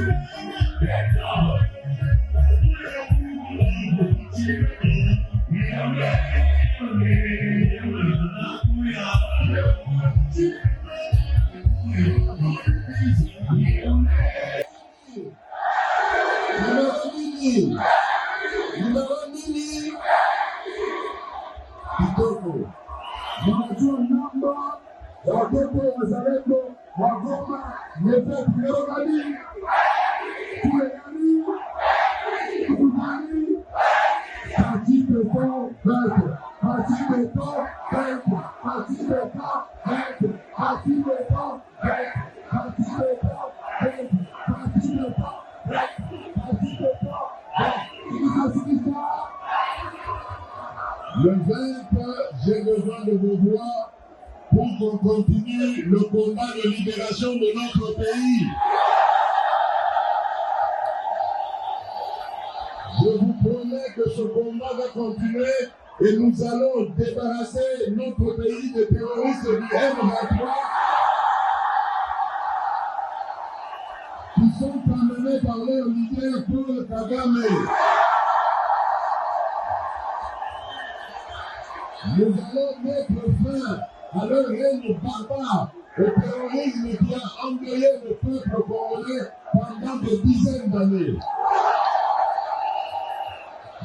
S3: 20, j'ai besoin de vos voix pour qu'on continue le combat de libération de notre pays. Je vous promets que ce combat va continuer et nous allons débarrasser notre pays des terroristes du M23 qui sont amenés par leur leader Paul Kagame. Nous allons mettre fin à leur règne barbare, au terrorisme qui a endeuillé le peuple congolais pendant des dizaines d'années.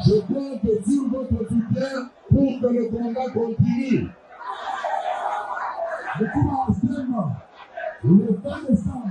S3: Je compte sur votre soutien pour que le combat continue. Le 20 décembre.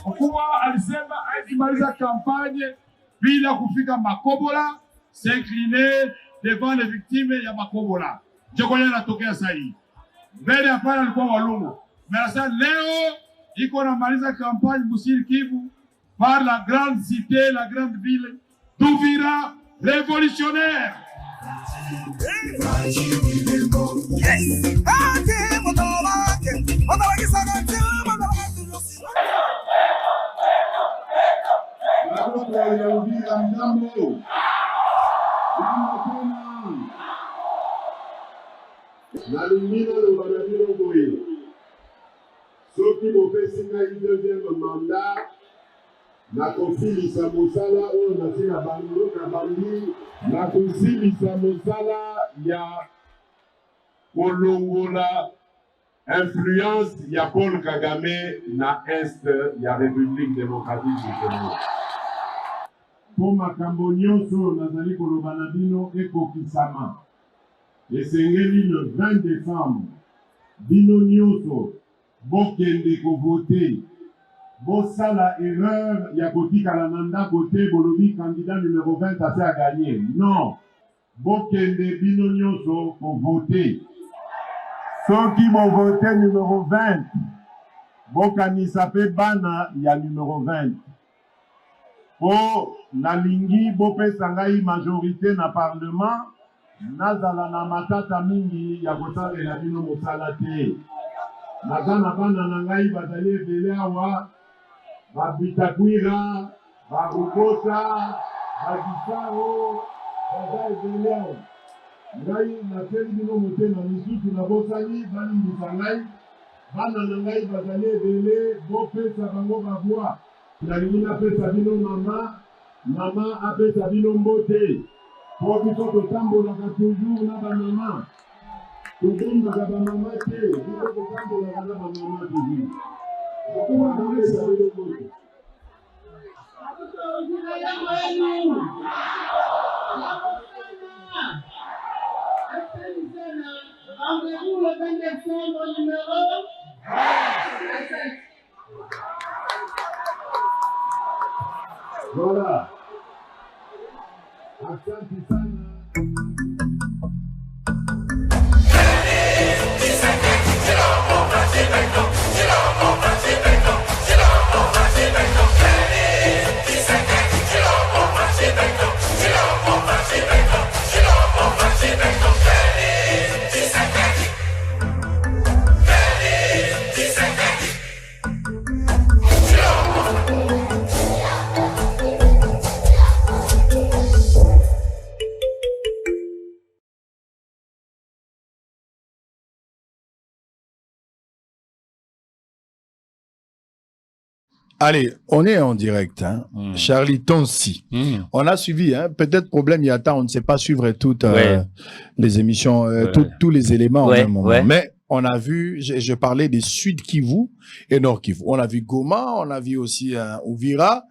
S4: Mkubwa alisema aikimaliza kampanye bila kufika Makobola, s'incliner devant les victimes ya Makobola. Jokonya natokea sahi. Mbele hapana alikuwa Walungu. Mais sasa leo iko na maliza kampanye Musiri Kivu par la grande cité, la grande ville d'Uvira révolutionnaire.
S3: Nalingina le banabino boye. Soki bopesi ngai deuxième mandat, nakosilisa mosala oyo nasi na bandi, nakosilisa mosala ya kolongola influence ya Paul Kagame na Est ya République démocratique du Congo. Po makambo nyonso nazali koloba na bino ekokisama. Esengeli le 20 décembre, bino nyonso bokende kovote, bosala erreur ya kotikala na ndako te bolobi candidat numéro 20 ase a gagné. Non, bokende bino nyonso kovote. Soki bovote numéro 20, bokanisa pe bana ya numéro 20. Po nalingi bopesa ngai majorité na parlement, nazala na matata mingi ya kosalela bino mosala te. Naza na bana na ngai bazali ebele awa, babitakwira, barukota, babisaro, baza ebele awa. Ngai naseli bino motema misusu na bosali, balimbisa ngai, bana na ngai bazali ebele, bopesa bango bavoi. Nalingi napesa bino mama, Maman appelle sa vie beauté. Pour que tu tambolaka toujours na ba maman. Tu bimba ba maman te. Tu tambolaka na ba maman toujours. Pourquoi appelle sa vie beauté?
S5: Rendez-vous le 20 décembre numéro 27.
S3: Voilà. Asante sana.
S1: Allez, on est en direct. Hein. Charlie Tonsi. On a suivi, hein, peut-être problème, il y a temps, on ne sait pas suivre toutes les émissions, tous les éléments en même moment. Mais on a vu, je parlais des Sud Kivu et Nord Kivu. On a vu Goma, on a vu aussi Uvira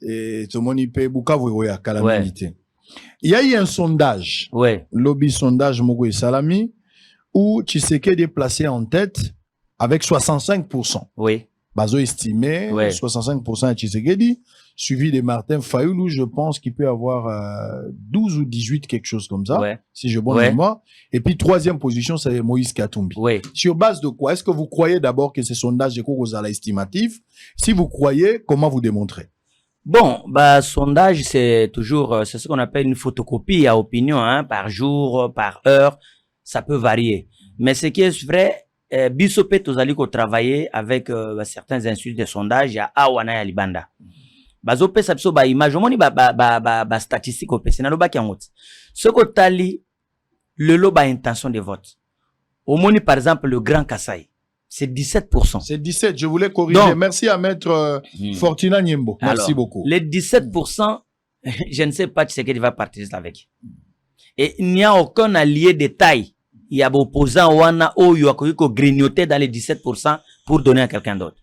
S1: et Tomonipe Bukavu à Calamité. Il y a eu un sondage, lobby sondage Mogo et Salami, où Tshisekedi est placé en tête avec 65%.
S2: Oui.
S1: Bazo estimé 65% à Tshisekedi, suivi de Martin Fayoulou, je pense qu'il peut avoir 12 ou 18, quelque chose comme ça, si je bonne mémoire. Et puis, troisième position, c'est Moïse Katumbi. Sur base de quoi? Est-ce que vous croyez d'abord que ces sondages sont estimatifs? Si vous croyez, comment vous démontrez?
S2: Bon, sondage, c'est toujours, c'est ce qu'on appelle une photocopie à opinion, hein, par jour, par heure, ça peut varier. Mais ce qui est vrai, Bissopé Tozaliko travailler avec certains instituts de sondage, il y a Awana et Alibanda. Bazopé Sapso ba image, on y ba statistique au PC, naloba ki angot. Ce que tali, le lot ba intention de vote. Au moni par exemple le Grand Kassai, c'est 17%.
S1: C'est 17, je voulais corriger. Donc, merci à maître Fortuna Nyembo. Merci beaucoup.
S2: Les 17%, je ne sais pas ce qu'il va partir avec. Et il n'y a aucun allié de taille. Il y a opposant Wana Oyo a grignoté dans les 17% pour donner à quelqu'un d'autre.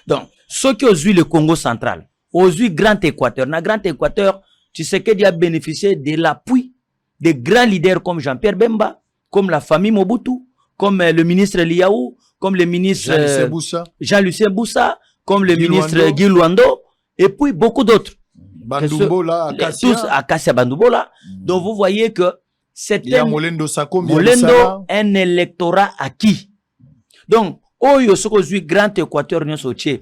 S2: Donc, ceux qui ont eu le Congo central, ont eu Grand Équateur. Dans Grand Équateur, tu sais qu'il a bénéficié de l'appui de grands leaders comme Jean-Pierre Bemba, comme la famille Mobutu, comme le ministre Liaou, comme le ministre Jean-Lucien Boussa, comme le ministre Guy Luando, et puis beaucoup d'autres.
S1: Bandoubola, Akassia.
S2: Tous Akassia Bandoubola. Donc, vous voyez que c'est
S1: Molendo
S2: un électorat acquis. Donc, Oyo Sokozui Grand Équateur Nyosoche,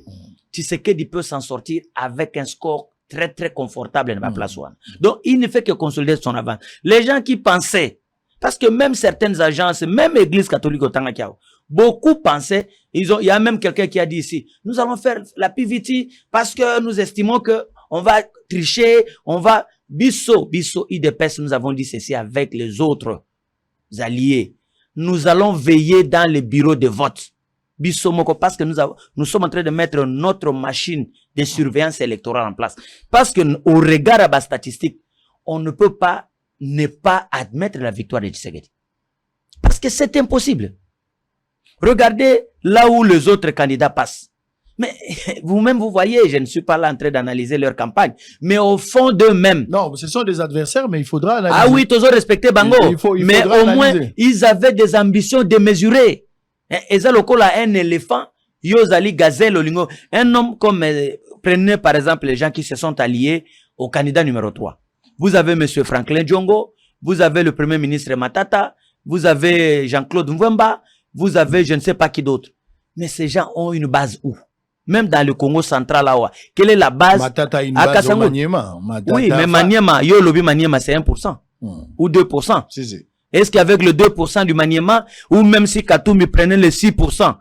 S2: Tshisekedi peut s'en sortir avec un score très très confortable dans la place one. Donc, il ne fait que consolider son avance. Les gens qui pensaient, parce que même certaines agences, même l'Église catholique au Tangakiao, beaucoup pensaient, il y a même quelqu'un qui a dit ici, nous allons faire la PVT parce que nous estimons que on va tricher, on va Bisso, IDPS, nous avons dit ceci avec les autres alliés. Nous allons veiller dans les bureaux de vote. Bisso Moko, parce que nous sommes en train de mettre notre machine de surveillance électorale en place. Parce que au regard à la statistique, on ne peut pas ne pas admettre la victoire de Tshisekedi. Parce que c'est impossible. Regardez là où les autres candidats passent. Mais vous-même, vous voyez, je ne suis pas là en train d'analyser leur campagne, mais au fond d'eux-mêmes.
S1: Non, ce sont des adversaires, mais il faudra analyser.
S2: Ah oui, tous respecté Bango. Mais au moins, ils avaient des ambitions démesurées. Et ça, un éléphant, Yozali Gazelle Olingo, un homme comme, prenez par exemple les gens qui se sont alliés au candidat numéro 3. Vous avez M. Franklin Djongo, vous avez le premier ministre Matata, vous avez Jean-Claude Mwemba, vous avez je ne sais pas qui d'autre. Mais ces gens ont une base où? Même dans le Congo central, là, quelle est la base?
S1: Matata a une base au Maniema.
S2: Oui, mais Maniema, yo lobby Maniema, c'est 1%. Ou 2%. Est-ce qu'avec le 2% du Maniema, ou même si Katoumi prenait le 6%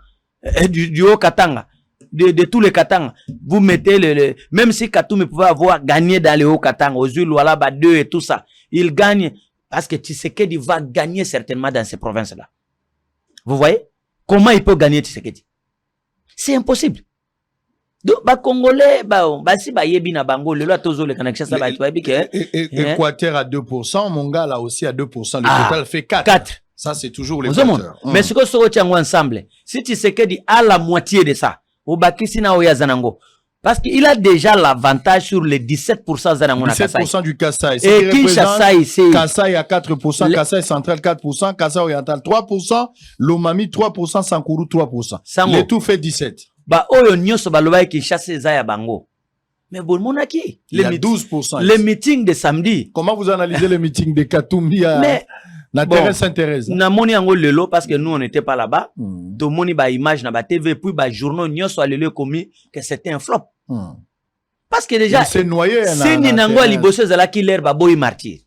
S2: du Haut-Katanga, de tous les Katanga, vous mettez même si Katoumi pouvait avoir gagné dans le Haut-Katanga, aux Zulu, Walaba 2 et tout ça, il gagne, parce que Tshisekedi va gagner certainement dans ces provinces-là. Vous voyez? Comment il peut gagner Tshisekedi? C'est impossible. Donc, Congolais, si yebi na bango, le tozo le Kinshasa,
S1: Équateur à 2%, mon gars là aussi à 2%, le total fait 4. Ça, c'est toujours l'Équateur.
S2: Mais ce que ce que ensemble, si tu sais que dit à la moitié de ça, au Bakisina ou Yazanango, parce qu'il a déjà l'avantage sur les 17% Zanango.
S1: 17% du Kassai.
S2: Et Kinshasa ici.
S1: Kassai à 4%, Kassai central 4%, Kassai oriental 3%, Lomami 3%, Sankuru 3%. Le tout fait 17%.
S2: Oyo nyoso baloba Kinshasa za ya bango. Mais bon monaki.
S1: Il y a 12%.
S2: Les meetings de samedi.
S1: Comment vous analysez les meetings de Katumbi à la Terre Sainte-Thérèse?
S2: Na moni yango lelo parce que nous on n'était pas là-bas. To moni ba image na ba TV puis ba journaux nyoso alele commis que c'était un flop. Parce que déjà
S1: c'est noyé
S2: si ni nango liboso zala ki l'air ba boy martyr.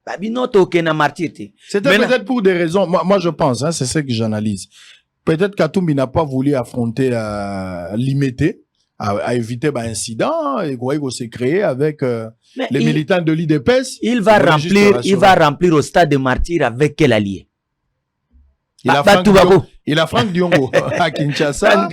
S2: Ba binoto ke na martyr te.
S1: C'était peut-être pour des raisons moi je pense hein, c'est ce que j'analyse. Peut-être Katumbi n'a pas voulu affronter limiter à éviter un incident et quoi s'est créé avec les militants de l'IDPS.
S2: Il va remplir au stade de martyr avec quel allié?
S1: Il a Franck Diongo à Kinshasa.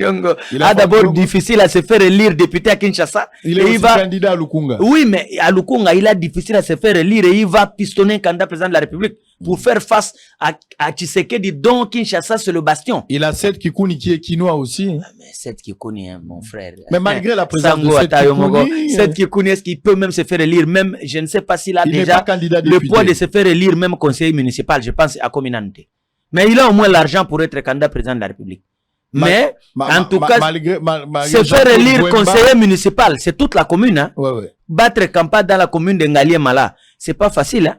S2: D'abord difficile à se faire élire député à Kinshasa.
S1: Il est aussi candidat à Lukunga.
S2: Oui, mais à Lukunga, il a difficile à se faire élire et il va pistonner un candidat président de la République pour faire face à Tshisekedi dont Kinshasa c'est le bastion.
S1: Il a Seth Kikuni qui est quinois aussi.
S2: Mais Seth Kikuni, hein, mon frère.
S1: Mais malgré la présence de
S2: Seth Kikuni, est-ce qu'il peut même se faire élire même, je ne sais pas s'il a déjà
S1: le
S2: poids de se faire élire même conseiller municipal, je pense à Kominante. Mais il a au moins l'argent pour être candidat président de la République. Mais, en tout cas, se faire élire conseiller municipal, c'est toute la commune. Hein. Battre campagne dans la commune de Ngalié-Mala, c'est pas facile. Hein.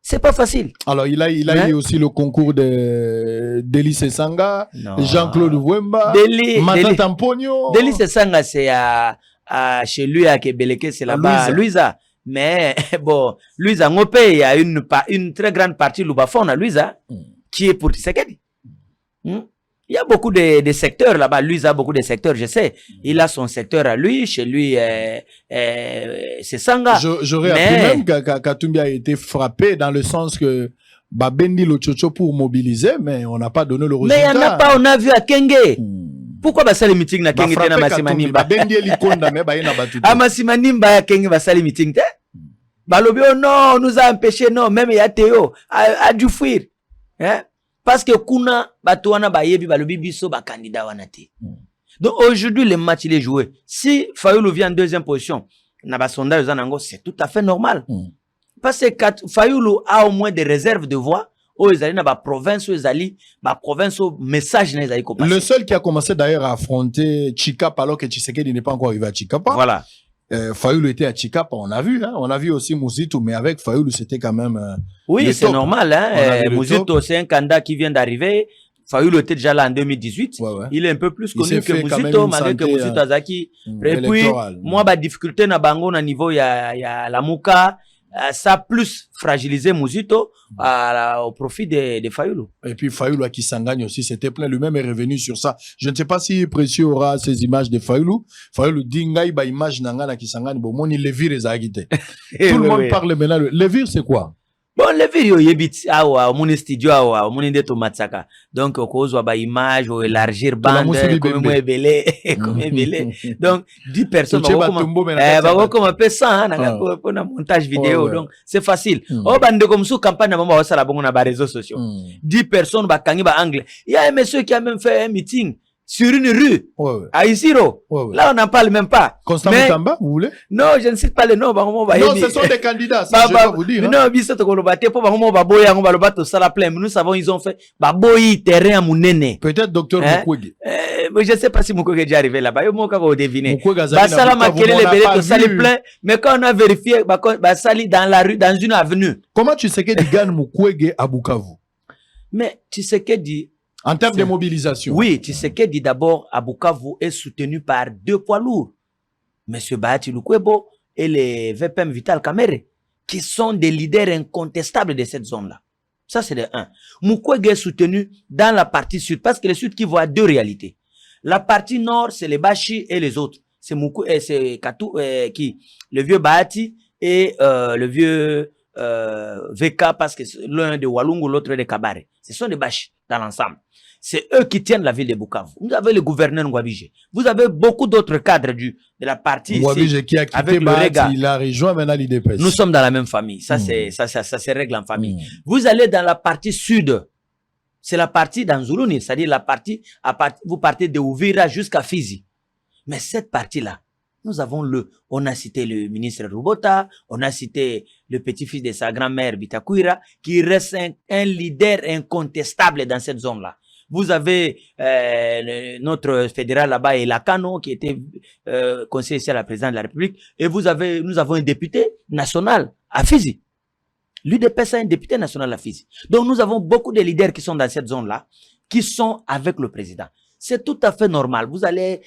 S2: C'est pas facile.
S1: Alors, il a eu aussi le concours de Deli Sesanga, Jean-Claude Wemba, Mata Tampogno.
S2: Deli Sesanga, c'est chez lui à Kebeleke, c'est là-bas, Louisa. Mais bon, Louisa Ngope, il y a une très grande partie Loubafon à Louisa. Qui est pour Tshisekedi. Il y a beaucoup de secteurs là-bas. Lui, il a beaucoup de secteurs, je sais. Il a son secteur à lui. Chez lui, c'est Sanga.
S1: J'aurais appris même qu'Katumbi a été frappé dans le sens que Babendi le Tchocho pour mobiliser, mais on n'a pas donné le résultat.
S2: Mais il n'y en a pas, on a vu à Kenge. Pourquoi ça les meetings na Kenge na Masimanimba?
S1: Babendi likonda mais ba yena batutu.
S2: À Masimanimba ya Kenge va ça les meetings. Balobio non, nous a empêché non, même il y a Théo a dû fuir. Hein? Parce que kuna batouana bayebi balobi biso ba candidat wanate. Donc aujourd'hui le match il est joué. Si Fayoulou vient en deuxième position, na ba sondage zanango c'est tout à fait normal. Parce que Fayoulou a au moins des réserves de voix. Ils na ba province ba province au message na ezali ko passer.
S1: Le seul qui a commencé d'ailleurs à affronter Chikapa alors que Tshisekedi n'est pas encore arrivé à Chikapa.
S2: Voilà.
S1: Fayoulou était à Chikapa, on a vu, hein? On a vu aussi Mouzito, mais avec Fayoulou, c'était quand même.
S2: Oui, c'est normal, hein? Mouzito, c'est un candidat qui vient d'arriver. Fayoulou était déjà là en 2018. Il est un peu plus connu que Mouzito, malgré que Mouzito Azaki. Et puis, moi, la difficulté na bango na niveau, il y a la Mouka. Ça a plus fragilisé Mouzito au profit de Fayoulou.
S1: Et puis Fayoulou qui s'engagne aussi, c'était plein. Lui-même est revenu sur ça. Je ne sais pas si Précieux aura ces images de Fayoulou. Fayoulou dit ba image nangana qui s'engagne. Bon, mon Lévir est agité. Tout le monde parle maintenant. Lévir, c'est quoi?
S2: Bon, Lévir, yo yebit au mon studio au mon ndeto matsaka. Donc au cause ba image ou élargir bande comme belé comme belé. Donc 10 personnes va comme un peu 100 pour un montage vidéo. Donc c'est facile. Oh bande comme sous campagne na mama wasala bongo na ba réseaux sociaux. 10 personnes ba kangi ba anglais. Il y a un monsieur qui a même fait un meeting sur une rue à Isiro. Là, on n'en parle même pas.
S1: Constant Mutamba, vous voulez?
S2: Non, je ne cite pas le nom.
S1: Non, ce sont des candidats, ça, je vais vous dire.
S2: Non, nous savons, ils ont fait terrain à Mounene.
S1: Peut-être docteur Mukwege.
S2: Je ne sais pas si Mukwege est déjà arrivé là-bas. Mais quand on a vérifié, Sali dans la rue, dans une avenue.
S1: Comment tu sais que tu gagnes Mukwege à Bukavu?
S2: Mais tu sais que dit.
S1: En termes de mobilisation.
S2: Oui, Tshisekedi d'abord à Bukavu est soutenu par 2 poids lourds. Monsieur Bahati Lukwebo et les VPM Vital Kamere, qui sont des leaders incontestables de cette zone-là. Ça, c'est le 1. Mukwege est soutenu dans la partie sud, parce que le sud qui voit 2 réalités. La partie nord, c'est les Bashi et les autres. C'est Katou, le vieux Bahati et le vieux VK, parce que l'un de Walungu, l'autre de Kabare. Ce sont des Bashi dans l'ensemble. C'est eux qui tiennent la ville de Bukavu. Vous avez le gouverneur Ngwabije. Vous avez beaucoup d'autres cadres de la partie
S1: Ngwabije
S2: ici.
S1: Qui a quitté
S2: Avec le
S1: Bat,
S2: Rega.
S1: il a rejoint maintenant l'IDPS.
S2: Nous sommes dans la même famille. Ça, ça se règle en famille. Vous allez dans la partie sud. C'est la partie dans Zuluni, c'est-à-dire la partie, vous partez de Uvira jusqu'à Fizi. Mais cette partie-là, on a cité le ministre Rubota, on a cité le petit-fils de sa grand-mère Bitakuira, qui reste un leader incontestable dans cette zone-là. Vous avez notre fédéral là-bas, Elakano, qui était conseiller ici à la présidente de la République, et nous avons un député national à Fizi. L'UDPS a un député national à Fizi. Donc nous avons beaucoup de leaders qui sont dans cette zone-là, qui sont avec le président. C'est tout à fait normal. Vous allez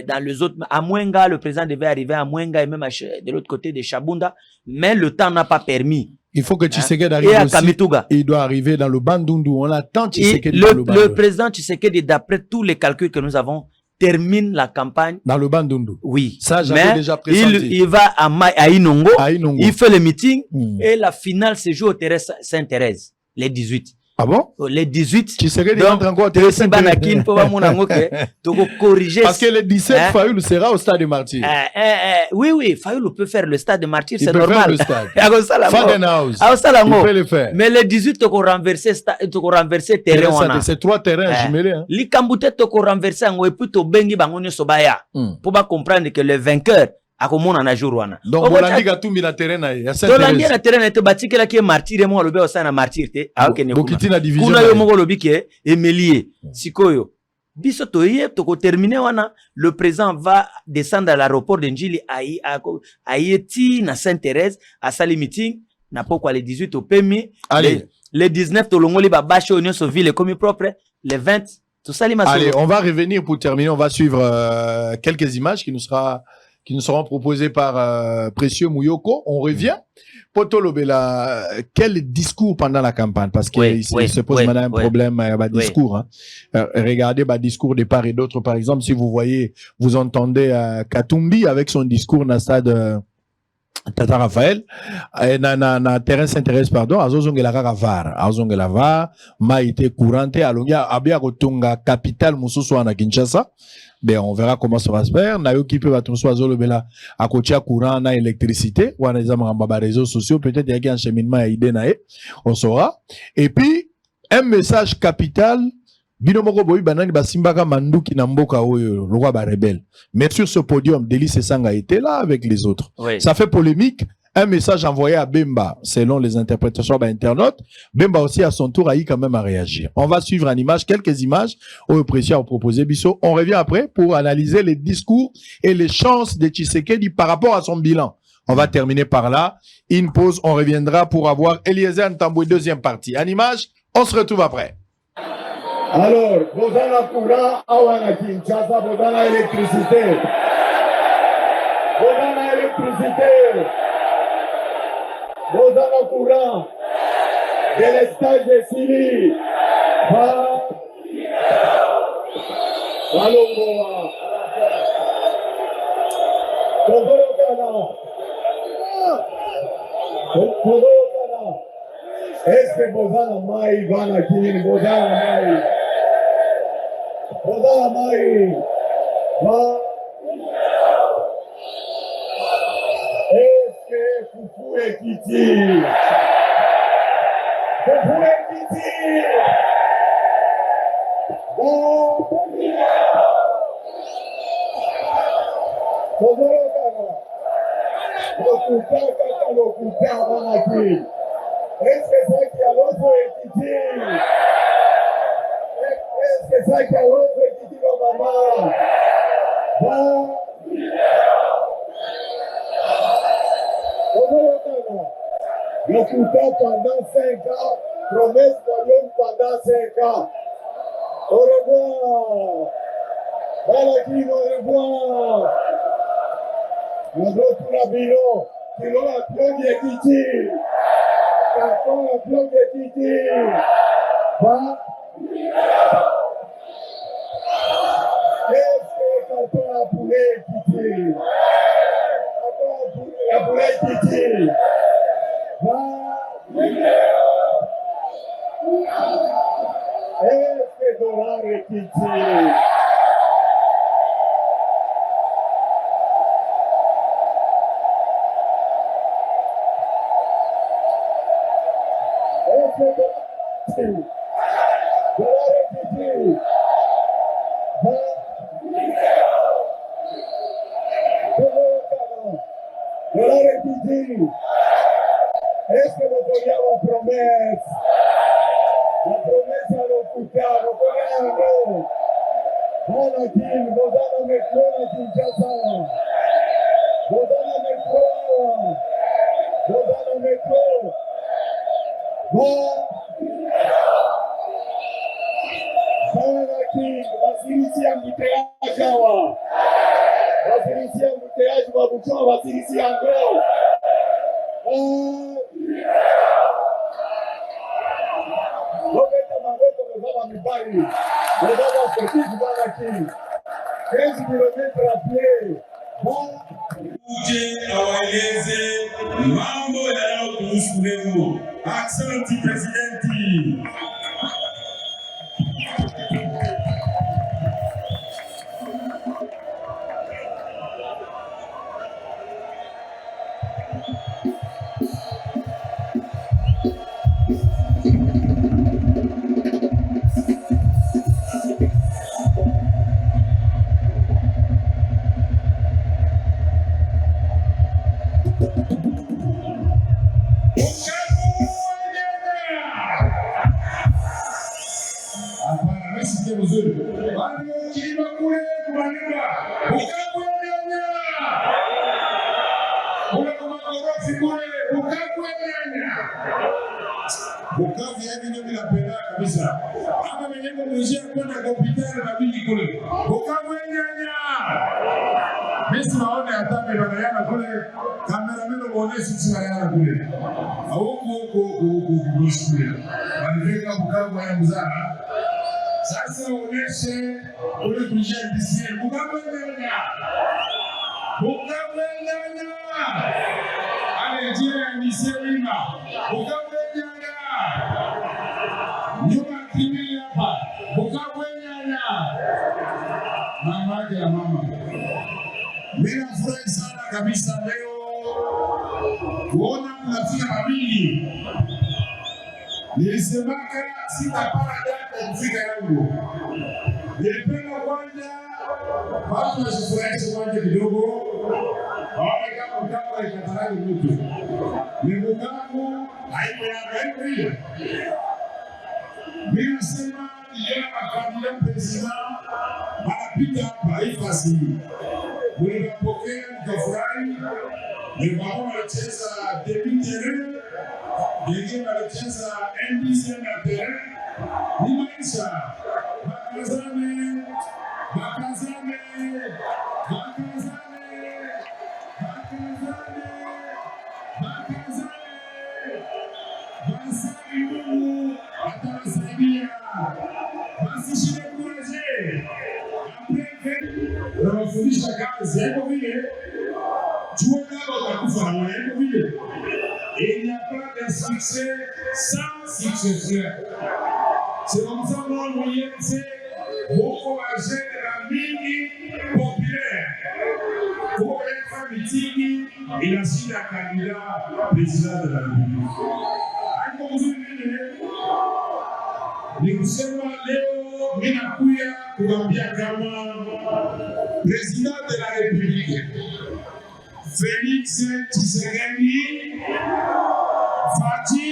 S2: dans les autres, à Mwenga, le président devait arriver à Mwenga et même de l'autre côté de Chabunda, mais le temps n'a pas permis.
S1: Il faut que Tshisekedi arrive aussi.
S2: Kamituga.
S1: Il doit arriver dans le Bandundu. On attend Tshisekedi dans le Bandundu.
S2: Le président Tshisekedi, d'après tous les calculs que nous avons, termine la campagne.
S1: Dans le Bandundu.
S2: Oui.
S1: Ça, j'avais déjà pressenti.
S2: Il va à Inongo. Il fait le meeting. Et la finale se joue au terrain Sainte-Thérèse, les 18.
S1: Ah bon?
S2: Les 18.
S1: Tshisekedi
S2: donc,
S1: entre encore
S2: Parce
S1: que le 17, Fayoulou sera au stade de Martyr.
S2: Oui, Fayoulou peut faire le stade de Martyr, c'est
S1: Il
S2: normal.
S1: peut faire le stade. Fagenhaus. Il peut le faire.
S2: Mais les 18, tu renverser terrain.
S1: C'est 3 terrains jumelés.
S2: L'Ikambouté, tu renverser et puis tu bengi bangonyo sobaya. Pour pas comprendre que le vainqueur,
S1: donc Bolandi ga tumbi na terrain na ya Sainte
S2: Bolandi na terrain na te batiki la ki martyr mo lobe osana martyr te
S1: bokiti na division
S2: kuna yo moko lobi ke emelie sikoyo biso toye to ko terminer wana le président va descendre à l'aéroport de Njili Ayeti na Sainte-Thérèse à sali meeting na pokwa les 18 au PMI les 19 to longoli ba bacho union so ville comme propre les 20 to sali ma.
S1: Allez, on va revenir pour terminer, on va suivre quelques images qui nous seront proposées par Précieux Mouyoko. On revient. Poto Lobela, quel discours pendant la campagne? Parce qu'il se pose maintenant un problème, discours. Hein. Regardez, discours de part et d'autre. Par exemple, si vous voyez, vous entendez Katumbi avec son discours dans le stade Tata Raphaël, na terrain s'intéresse, pardon, azozongela kaka azongela VAR, maïté courante, alongia, abia kotunga capitale mususu na Kinshasa. Ben, on verra comment ça va se faire. Nayo qui peut va tout soit zolobela à côté courant na électricité ou na zama réseaux sociaux, peut-être il y a un cheminement à idée nae, on saura. Et puis un message capital binomoko boy banani basimbaka manduki na mboka oyo le roi ba rebelle. Mais sur ce podium, Délice Sanga était là avec les autres.
S2: Oui.
S1: Ça fait polémique. Un message envoyé à Bemba, selon les interprétations d'internautes. Bemba aussi, à son tour, a eu quand même à réagir. On va suivre en image, quelques images au précieux à proposer Bissot. On revient après pour analyser les discours et les chances de Tshisekedi par rapport à son bilan. On va terminer par là. Une pause, on reviendra pour avoir Eliezer Ntamboué, deuxième partie. En image, on se retrouve après.
S3: Alors, Bozana courant, Awana Kinshasa, Bozana électricité. Bozana électricité. Bozana courant. Délestage de Sili. Walongoa. Togorokana. Togorokana. Est-ce que Bozana Mai Vana Kin, Bozana Mai? Bozana Mai. Est-ce que Foufou et Kiti? Foufou et Kiti. Togorokana. Lokuta Vanaki. Est-ce que ça qui a l'autre équité? Est-ce que ça qui a l'autre équité dans maman? Le couteau pendant 5 ans, promesse volume pendant 5 ans. Au revoir. Valaki, au revoir. Nous autres, la bilan, qui l'ont appelé équité. Carton la bloc de Titi. Est-ce que carton a poulet Titi? Carton a poulet Titi. Est-ce que Dola Ekiti. Est-ce que vous voyez la promesse? La promesse à l'Okuta, vous voyez un mot. Anakin, vous allez à métro à Kinshasa. Vous allez à métro. Vous allez à métro. Anakin, wasilisi embouteillage hawa. Wasilisi embouteillage wa Bucho, wasilisi yango. Mibali, Madame Petit Banaki, 15 km à pied.
S6: Uje awaeleze mambo yanayotuhusu leo. Asante Presidenti. Bukavu hivi ndio ninapenda kabisa. Hapa mwenyewe mwisho kwenda hospitali na bili kule. Bukavu nyanya. Mimi naona hata bana kule cameraman muoneshe sisi kule. Huko kule. Wanaweka Bukavu ya mzaa. Sasa uoneshe ule kuja DCL. Bukavu nyanya. Bukavu nyanya. Alejea ni selima. Bukavu nyanya. Nyuma kimili hapa. Bukavu nyanya. Mama yake ya mama. Mimi nafurahi sana kabisa leo kuona mnafika mabili. Nilisemaka sitapata data kufika yangu. Nilipenda kwanza watu wasifurahishe kwanza kidogo. Waone kama Bukavu ikataraki mtu. Ni Bukavu haipo hiyo. Mimi nasema yeye makabila president anapita hapa haifasi. Mlipokea mkafurahi. Mlipokea mnacheza debut terrain. Wengine wanacheza NBC na terrain. Ni maisha. Bakazane. Basali Mungu atawasaidia. Basi shida kuraje. Unawafundisha kazi hapo vile. Jua kama utakufa na hapo vile. Il n'y a pas de succès sans successeur. C'est comme ça mon moyen c'est beaucoup agir la mingi populaire. Pour être meeting, il a signé un candidat président de la République. Ni kusema leo mimi nakuja kuambia kama president de la République Félix Tshisekedi Fati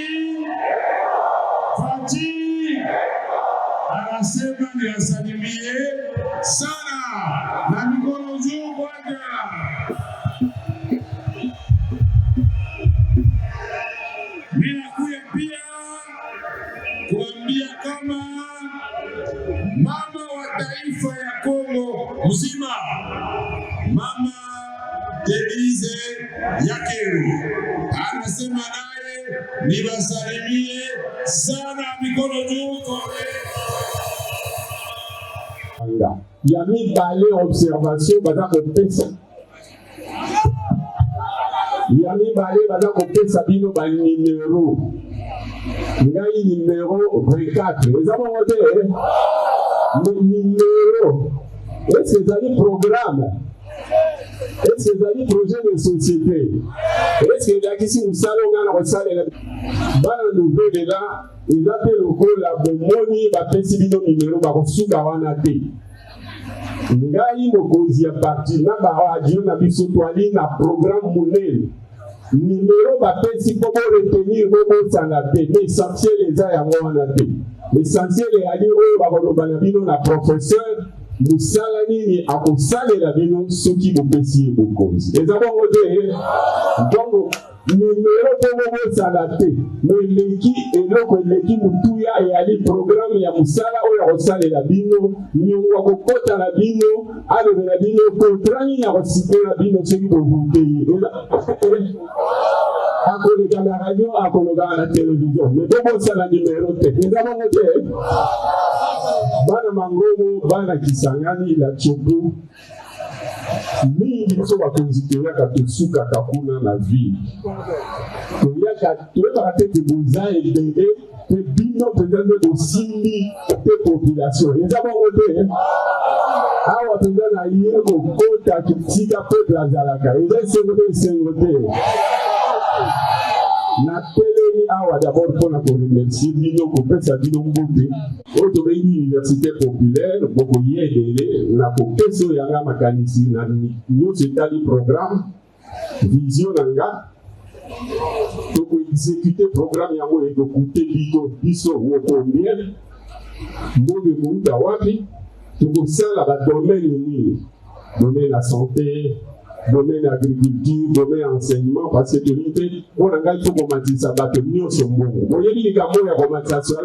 S6: anasema niwasalimie sana na mikono juu kwanza. Mimi nakuja pia kuambia kama mama wa taifa ya Kongo mzima, Mama Denise Yakeru anasema naye niwasalimie sana, mikono juu kwa
S7: il y a mis balai observation baza kopesa. Il y a mis balai baza kopesa bino ba numéro. Ngai numéro 24. Les avons voté. numéro. Est-ce que vous avez programme? Est-ce que vous avez projet de société? Est-ce que vous avez ici un salon dans le salon? Dans la nouvelle là, ils appellent le col la bomoni, va penser bino numéro, va reçuka wanate. Ngai mokozi ya parti na ba radio na biso toali na programme monene. Numéro va penser comment retenir bobo sanate, mais essentiel les a ya wanate. L'essentiel est à dire oh va kolobana bino na professeur. Musala nini akosalela bino soki bopesi bokonzi ezaba ngote donc numéro to bosala te mais leki eloko eleki mutuya eyali programme ya musala oyo akosalela bino nyongo akokota na bino alobela bino contrat nini akosipela bino soki bovutei akologa na radio akologa na télévision mais bobosala numéro te ezaba ngote bana mangomo bana kisangani la chopo mingi biso bakonzi toyaka tosukaka kuna na ville toyebaka te te boza ebele mpe bino mpenza nde bosimbi te population eza bongo te awa mpenza na ye kokota kitika peuple azalaka eza esengo te esengo te na telemi awa d'abord pour la remercier bino kopesa bino mbote oyo tobengi université populaire bokoyedele na kopesa oyo yanga makanisi na nyonso etali programme vision na nga tokoexécute programme yango ekokute biso wokombien mbonge kouta wapi tokosala badomaine nini domaine la santé domaine agriculture, domaine enseignement, parce que tu dis, on a gagné pour commencer ça, bah, que nous sommes bons. Vous voyez, les gars, moi, on commence à se faire,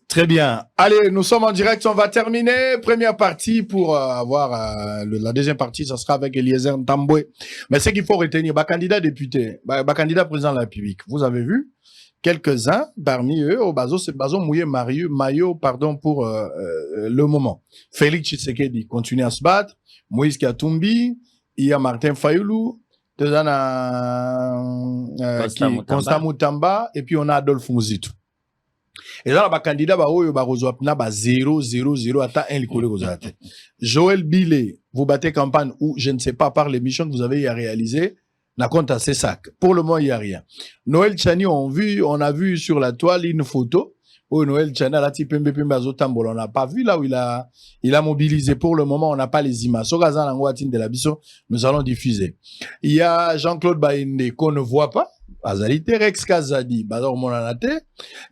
S1: Très bien. Allez, nous sommes en direct. On va terminer. Première partie pour avoir la deuxième partie. Ça sera avec Eliezer Ntambwe. Mais ce qu'il faut retenir, candidat député, candidat président de la République. Vous avez vu quelques-uns parmi eux. Au Bazo, c'est Bazo mouillé maillot, pardon, pour le moment. Félix Tshisekedi continue à se battre. Moïse Katumbi. Il y a Martin Fayoulou. Constant Moutamba. Et puis on a Adolphe Mouzitou. Et là, le candidat ba 0-0-0 à 1 likolo kozate. Joël Bilé, vous battez campagne ou je ne sais pas par l'émission que vous avez réalisé, n'a compte à ses sacs. Pour le moment, il n'y a rien. Noël Chani, on a vu sur la toile une photo où Noël Chani a on n'a pas vu là où il a mobilisé. Pour le moment, on n'a pas les images. De la Bisso, nous allons diffuser. Il y a Jean-Claude Baïndé qu'on ne voit pas. Rex Kazadi,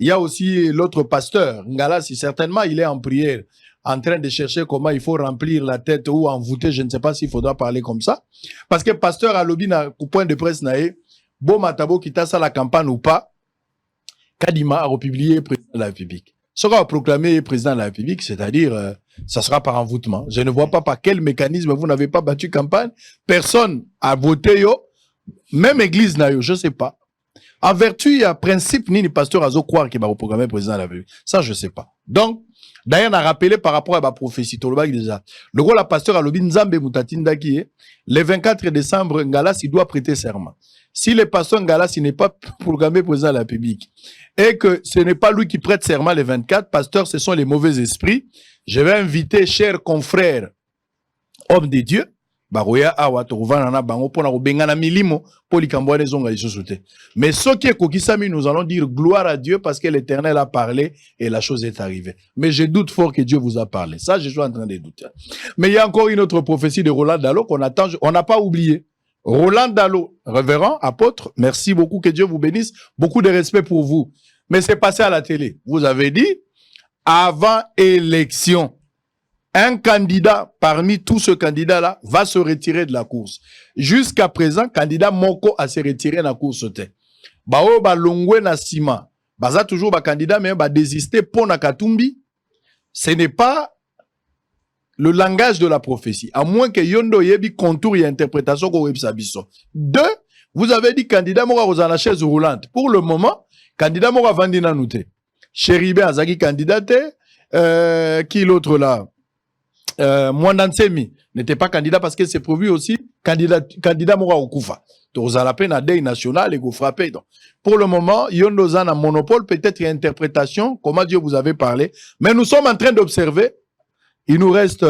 S1: il y a aussi l'autre pasteur, Ngala, si certainement il est en prière, en train de chercher comment il faut remplir la tête ou envoûter, je ne sais pas s'il faudra parler comme ça. Parce que pasteur Alobi na point de presse nae, Bo Matabo qui t'a ça la campagne ou pas, Kadima a republié président de la République. Ce qu'on a proclamé président de la République, c'est-à-dire, ça sera par envoûtement. Je ne vois pas par quel mécanisme vous n'avez pas battu campagne. Personne a voté yo. Même église na yo, je sais pas. En vertu, il y a principe ni pasteur Azo croire qu'il va reprogrammer président de la République. Ça, je sais pas. Donc, d'ailleurs, on a rappelé par rapport à ma prophétie, déjà. Le rôle la pasteur Alobi Nzambe Moutatinda qui est, le 24 décembre, Ngalas, il doit prêter serment. Si le pasteur Ngalas, il n'est pas programmé président de la République, et que ce n'est pas lui qui prête serment le 24, pasteur, ce sont les mauvais esprits. Je vais inviter, chers confrères, hommes de Dieu, baroya awa tokovana na bango pona kobengana milimo po likambo les zonga lisusu. Mais ce qui est kokisami, nous allons dire gloire à Dieu parce que l'Éternel a parlé et la chose est arrivée. Mais je doute fort que Dieu vous a parlé. Ça, je suis en train de douter. Mais il y a encore une autre prophétie de Roland Dallot qu'on attend, on n'a pas oublié. Roland Dallot, révérend, apôtre, merci beaucoup, que Dieu vous bénisse. Beaucoup de respect pour vous. Mais c'est passé à la télé. Vous avez dit, avant élection, un candidat parmi tous ces candidats-là va se retirer de la course. Jusqu'à présent, candidat Moko a se retiré de la course. Bao ba longwe na sima. Baza toujours ba candidat mais ba désister pour na Katumbi. Ce n'est pas le langage de la prophétie. À moins que yondo yebi contour et interprétation ko websabiso. Deux, vous avez dit candidat Moko aux la chaise roulante. Pour le moment, candidat Moko Vandina Nouté. Chéribé Azaki candidaté. Qui l'autre là? Mwandansemi n'était pas candidat parce que c'est prévu aussi candidat Mora Okufa. Vous avez la peine à deuil national et vous frappez. Donc, pour le moment, Yondozan a monopole, peut-être une interprétation, comment Dieu vous avez parlé. Mais nous sommes en train d'observer. Il nous reste,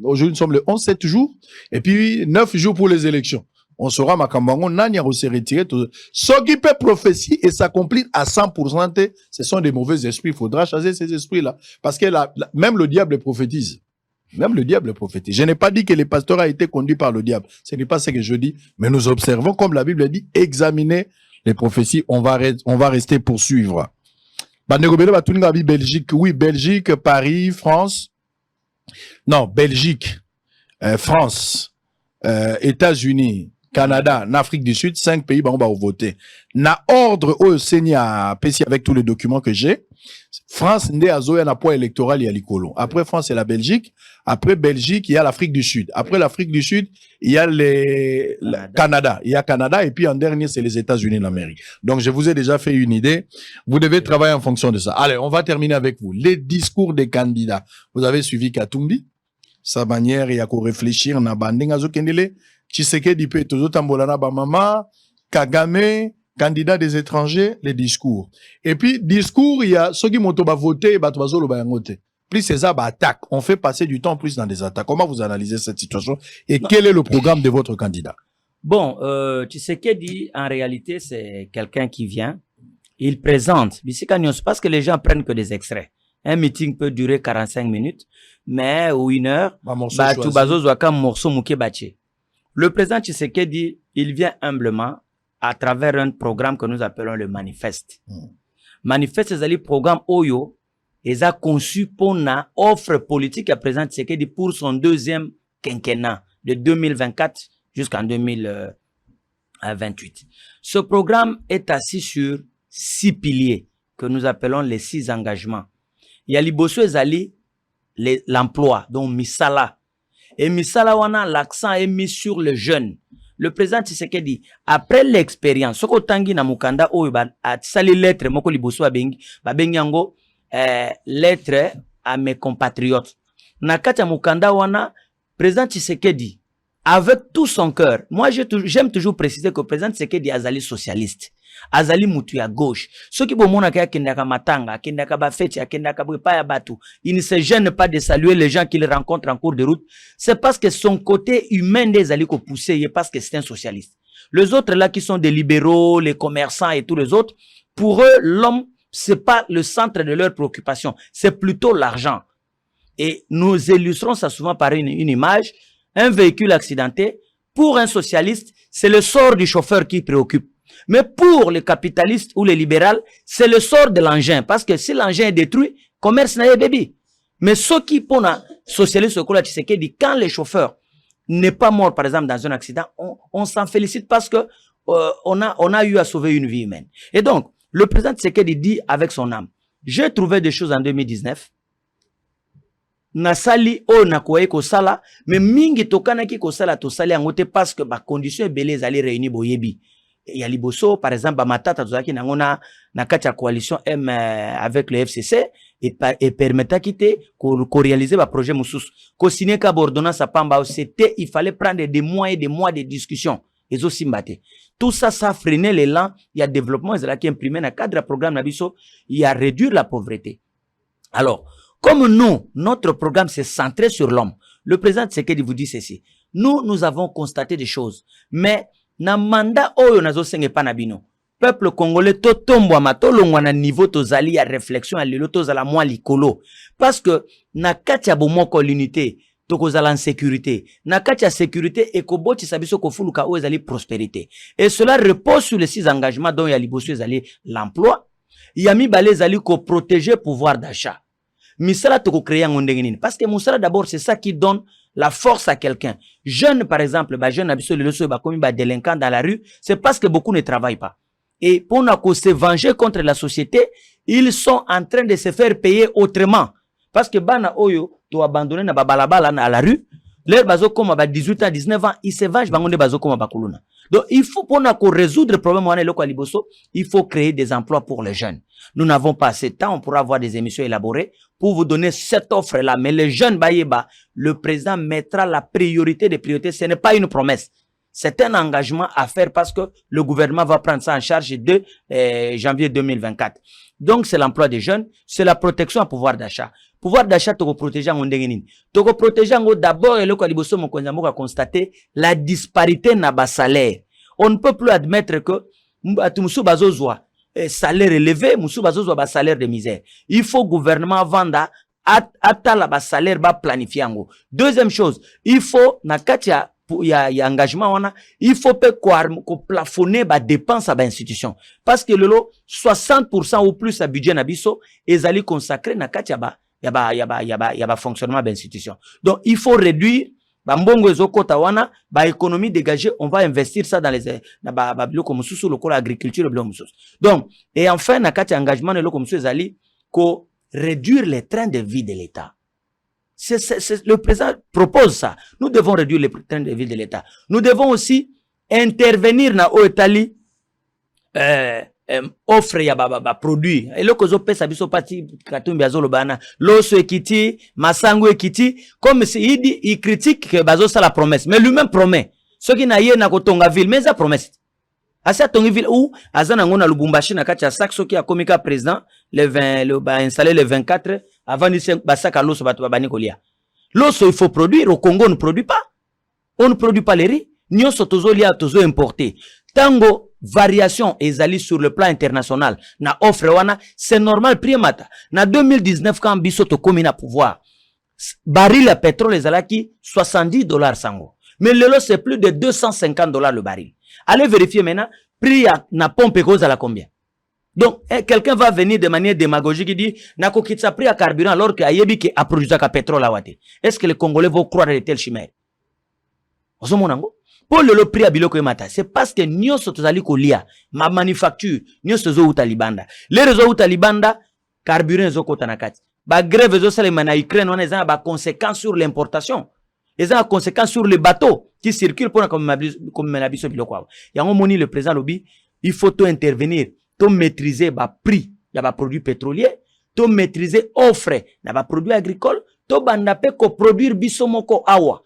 S1: aujourd'hui nous sommes le 11, 7 jours, et puis 9 jours pour les élections. On saura Makambango, Nanya s'est retiré. Ce qui peut prophétie et s'accomplir à 100%, ce sont des mauvais esprits. Il faudra chasser ces esprits-là. Parce que même le diable prophétise. Même le diable prophétise. Je n'ai pas dit que le pasteur a été conduit par le diable. Ce n'est pas ce que je dis. Mais nous observons, comme la Bible dit, examiner les prophéties. On va rester poursuivre. Belgique. Oui, Belgique, Paris, France. Non, Belgique, France, États-Unis, Canada, Afrique du Sud, 5 pays, on va voter. Na ordre au Seigneur, PC avec tous les documents que j'ai. France, ndé a zoé na poids électoral, il y a l'Icolo. Après France, c'est la Belgique. Après Belgique, il y a l'Afrique du Sud. Après l'Afrique du Sud, il y a le Canada. Il y a Canada et puis en dernier, c'est les États-Unis d'Amérique. Donc, je vous ai déjà fait une idée. Vous devez travailler en fonction de ça. Allez, on va terminer avec vous. Les discours des candidats. Vous avez suivi Katumbi. Sa manière, il y a qu'à réfléchir. Na banding azo kendele. Tshisekedi peut toujours tambolana Bamama, Kagame, candidat des étrangers, les discours. Et puis, discours, il y a ceux qui m'ont voté, batouazo le bayangote. Plus c'est ça, attaque. On fait passer du temps plus dans des attaques. Comment vous analysez cette situation et quel est le programme de votre candidat?
S2: Bon, Tshisekedi, en réalité, c'est quelqu'un qui vient, il présente. Parce que les gens prennent que des extraits. Un meeting peut durer 45 minutes, mais ou 1 heure, le président Tshisekedi, il vient humblement à travers un programme que nous appelons le manifeste. Manifeste, c'est le programme Oyo, ils a conçu pour une offre politique à président Tshisekedi pour son deuxième quinquennat de 2024 jusqu'en 2028. Ce programme est assis sur 6 piliers que nous appelons les 6 engagements. Il y a l'Ibosso Ezali, l'emploi, donc Misala. Et Misala wana, l'accent est mis sur le jeune. Le président Tshisekedi, après l'expérience, ce tangi na mukanda oyo ba sali lettre moko liboso abengi, ba benyango lettre à mes compatriotes. Na kati ya mukanda wana, président Tshisekedi, avec tout son cœur, moi j'aime toujours préciser que le président Tshisekedi azali socialiste. Azali mutu ya gauche. Ceux qui bomona kaya kendaka matanga, kendaka bafeti, kendaka bwepaya batu, il ne se gêne pas de saluer les gens qu'il rencontre en cours de route. C'est parce que son côté humain des ali ko poussé, parce que c'est un socialiste. Les autres là qui sont des libéraux, les commerçants et tous les autres, pour eux, l'homme, c'est pas le centre de leur préoccupation, c'est plutôt l'argent. Et nous illustrons ça souvent par une image, un véhicule accidenté, pour un socialiste, c'est le sort du chauffeur qui préoccupe. Mais pour les capitalistes ou les libéraux, c'est le sort de l'engin. Parce que si l'engin est détruit, commerce n'a pas bébé. Mais ceux qui pour un socialiste au Kola Tshisekedi, quand le chauffeur n'est pas mort, par exemple, dans un accident, on s'en félicite parce que on a eu à sauver une vie humaine. Et donc, le président Tshisekedi dit avec son âme, j'ai trouvé des choses en 2019. Nasali o nakoye ko sala, mais mingi tokana ki ko sala to sali angote parce que ba condition belé ali réunir boyebi. Il y a Liboso, par exemple, Matata, qui n'a na coalition M avec le FCC et permettait quitter qu'on réaliser le projet Moussous. Qu'on signe qu'à ordonnance à Pamba, c'était, il fallait prendre des mois et des mois de discussion. Ils aussi mbatté. Tout ça, ça a freiné l'élan. Il y a développement, il y a qui imprimé dans le cadre du programme Nabiso, il y a réduire la pauvreté. Alors, comme nous, notre programme s'est centré sur l'homme, le président Tshisekedi vous dit ceci. Nous avons constaté des choses, mais na mandat oyo nazo senge pa na bino peuple congolais to tombo matolongwa na niveau tozali ya réflexion à lelo tozala moi likolo parce que na kati ya bomoko l'unité tokozala en sécurité na kati ya sécurité ekoboti sabiso kofuluka oyo ezali prospérité et cela repose sur les 6 engagements dont ya liboso ezali l'emploi ya mibale ezali ko protéger pouvoir d'achat misala toko créer ngondengini parce que musala d'abord c'est ça qui donne la force à quelqu'un. Jeune par exemple, bah jeune abisso le leso ba comme ba délinquant dans la rue, c'est parce que beaucoup ne travaillent pas. Et pour se venger contre la société, ils sont en train de se faire payer autrement. Parce que bana oyo to abandonner na babalabala à la rue, leur bazo comme à 18 ans, 19 ans, ils se vengent bangonde bazo comme bakuluna. Donc il faut pour résoudre le problème wana loko liboso, il faut créer des emplois pour les jeunes. Nous n'avons pas assez de temps, on pourra avoir des émissions élaborées pour vous donner cette offre-là. Mais les jeunes baïeba, le président mettra la priorité des priorités. Ce n'est pas une promesse. C'est un engagement à faire parce que le gouvernement va prendre ça en charge de janvier 2024. Donc, c'est l'emploi des jeunes, c'est la protection à pouvoir d'achat. Pouvoir d'achat, tu protéger en ndengeni. Tu protéger en d'abord, et le Kaliboso Mokonzamo a constaté la disparité na bas salaire. On ne peut plus admettre que Moussou Bazozwa salaire élevé, Moussou Bazozwa bas salaire de misère. Il faut gouvernement vendre à la bas salaire bas planifier. Deuxième chose, il faut na katia il y a engagement, il faut plafonner les dépenses à l'institution. Parce que le lot, 60% ou plus à budget nabiso, ils allaient consacrer na katiaba, yaba fonctionnement de l'institution. Donc, il faut réduire, économie dégagée, on va investir ça dans les, l'agriculture, donc, et enfin, na katia engagement, réduire les trains de vie de l'État. Le président propose ça. Nous devons réduire les trains de vie de l'État. Nous devons aussi intervenir dans l'Italie, offre ya produit. Et le kozo pesa biso pati katumbi azolo bana loso ekiti, masango ekiti, comme il critique que bazo ça la promesse. Mais lui-même promet. Ce qui n'a yé na kotonga ville, mais ça promesse. Asa tongi ville où azana ngona Lubumbashi na kati ya saxo qui a komika président installé le 24 avant de se basaka l'osso batubani kolia. L'osso il faut produire, au Congo on ne produit pas. On ne produit pas les riz. Nyoso tozo lia tozo importé. Tango variation ezali sur le plan international na offre wana, c'est normal priemata. Na 2019 quand biso to komi na pouvoir. Baril à pétrole ezalaki $70 sango. Mais le lot c'est plus de $250 le baril. Allez vérifier maintenant, prix na pompe cause à la combien. Donc, quelqu'un va venir de manière démagogique qui dit, nako kitsa prix à carburant alors qu'il y a qui a produit à pétrole à Wate. Est-ce que les Congolais vont croire à de telles chimères? Pour le prix à biloko mata, c'est parce que nous sommes kolia, ma manufacture, nous sommes au Talibanda. Les réseaux au Talibanda, carburant zo kotanakati. Ba grève zo salema na Ukraine, on a ba conséquences sur l'importation. Ils ont des conséquences sur les bateaux qui circulent pour comme l'abisso biloko. Yango moni le président lobby, il faut tout intervenir. To maîtriser ba prix ya ba produits pétroliers, to maîtriser offre na ba produits agricoles, to bandape ko produire bisomoko awa.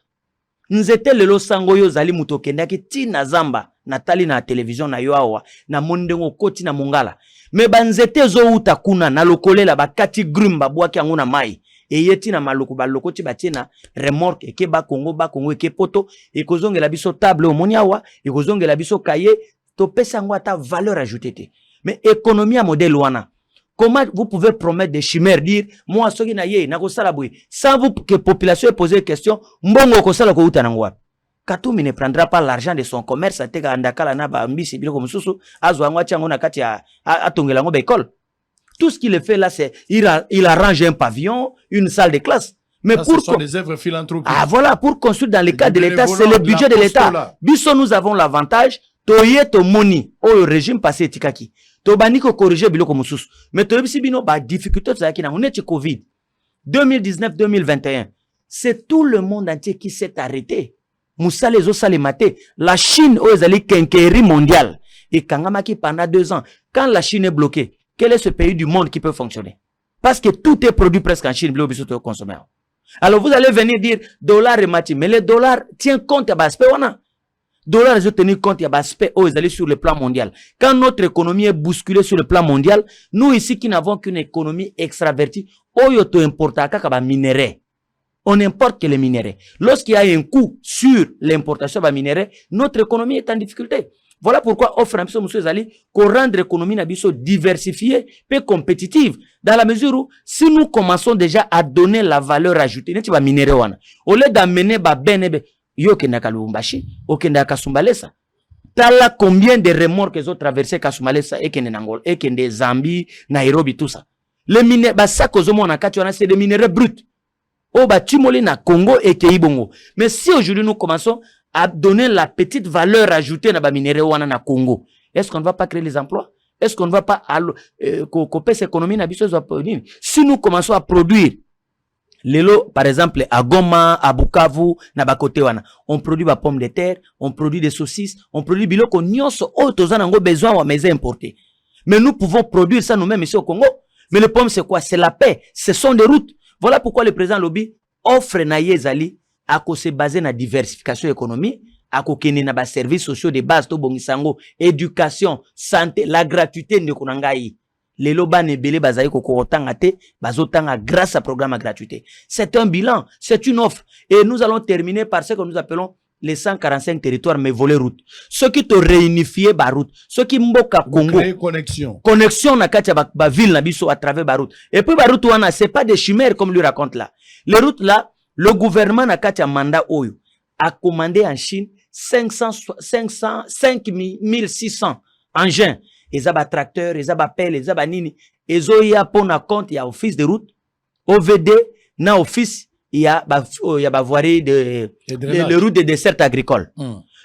S2: Nzete lelo sango yo zali mutokenda ki tina zamba natali na télévision na yo awa na mondengo koti na mongala. Me banzete zo uta kuna na lokolela ba kati grumba bwaki yango na mai. E yeti na maloko ba lokoti batina remorque ke ba Congo ke poto e kozongela biso table omoni awa e kozongela biso kaye to pesa ngo ata valeur ajoutée. Mais économie à modèle wana. Comment vous pouvez promettre des chimères, dire, moi, ce qui n'a yé, n'a pas sans vous que la population ait posé question, mbongo ko sala ko uta nangwa. Katoumi ne prendra pas l'argent de son commerce, à tega andakala na ba mbisi bilo comme susu, azwa ngwa tiango na kati ya atongela ngo ba école. Tout ce qu'il fait là, c'est, il arrange un pavillon, une salle de classe. Mais
S1: ça, ce sont des œuvres philanthropiques.
S2: Ah, voilà, pour construire dans le cadre de l'État, c'est le budget de l'État. Biso, nous avons l'avantage, toye to moni, au régime passé tikaki. Tobani ko corriger biloko mususu. Mais toyebisi bino ba difficulté za kina on est Covid 2019-2021. C'est tout le monde entier qui s'est arrêté. Moussa les osale maté. La Chine aux ali quinquérie mondiale et kangamaki pendant 2 ans. Quand la Chine est bloquée, quel est ce pays du monde qui peut fonctionner? Parce que tout est produit presque en Chine, bilo biso to consommer. Alors vous allez venir dire dollar et mati, mais le dollar tient compte à l'aspect wana. Dollar je tenir compte à l'aspect où ils allaient sur le plan mondial. Quand notre économie est bousculée sur le plan mondial, nous ici qui n'avons qu'une économie extravertie, oyoto importe à kaka minerais. On importe que les minéraux. Lorsqu'il y a un coût sur l'importation de minéraux, notre économie est en difficulté. Voilà pourquoi offre un peu monsieur Zali qu'on rende l'économie nabiso diversifiée et compétitive. Dans la mesure où, si nous commençons déjà à donner la valeur ajoutée, n'est-ce pas minéraux, au lieu d'amener ba benebe, yo kenda ka Lubumbashi, o kenda ka Kasumbalesa. Tala combien de remorques ils ont traversé Kasumbalesa et kende Nangol, et kende Zambie, Nairobi, tout ça. Les minéraux, bah ça cause mon c'est des minéraux bruts. Oh bah timolé na Congo et Keibongo. Mais si aujourd'hui nous commençons à donner la petite valeur ajoutée na ba minéraux wana na Congo, est-ce qu'on ne va pas créer les emplois? Est-ce qu'on ne va pas couper cette économie na biso? Si nous commençons à produire les lots, par exemple, à Goma, à Bukavu, na bakote wana, on produit ba pommes de terre, on produit des saucisses, on produit biloko nyonso tozana ngo besoin wa maison importer. Mais nous pouvons produire ça nous-mêmes ici au Congo. Mais le problème c'est quoi? C'est la paix, ce sont des routes. Voilà pourquoi le président Lobby offre na yezali à se baser na diversification économique, à kokene na ba services sociaux de base to bongisango, éducation, santé, la gratuité ne konangai. Les loba ne belé bazaï kokorotanga te, bazotanga grâce à programme à gratuité. C'est un bilan, c'est une offre. Et nous allons terminer par ce que nous appelons les 145 territoires mais volés route. Ceux qui te réunifient ba route, ceux qui mboka Congo.
S1: Connexion.
S2: Connexion na katia ba ville na biso à travers ba route. Et puis ba route wana, c'est pas des chimères comme lui raconte là. Les routes là, le gouvernement na katia mandat oyo a commandé en Chine 5600 engins. Les aba tracteurs, les aba pelles, les aba nini. Les oya pour na compte, il y a office de route. OVD, na office, il y a ba voirie de route de dessert agricole.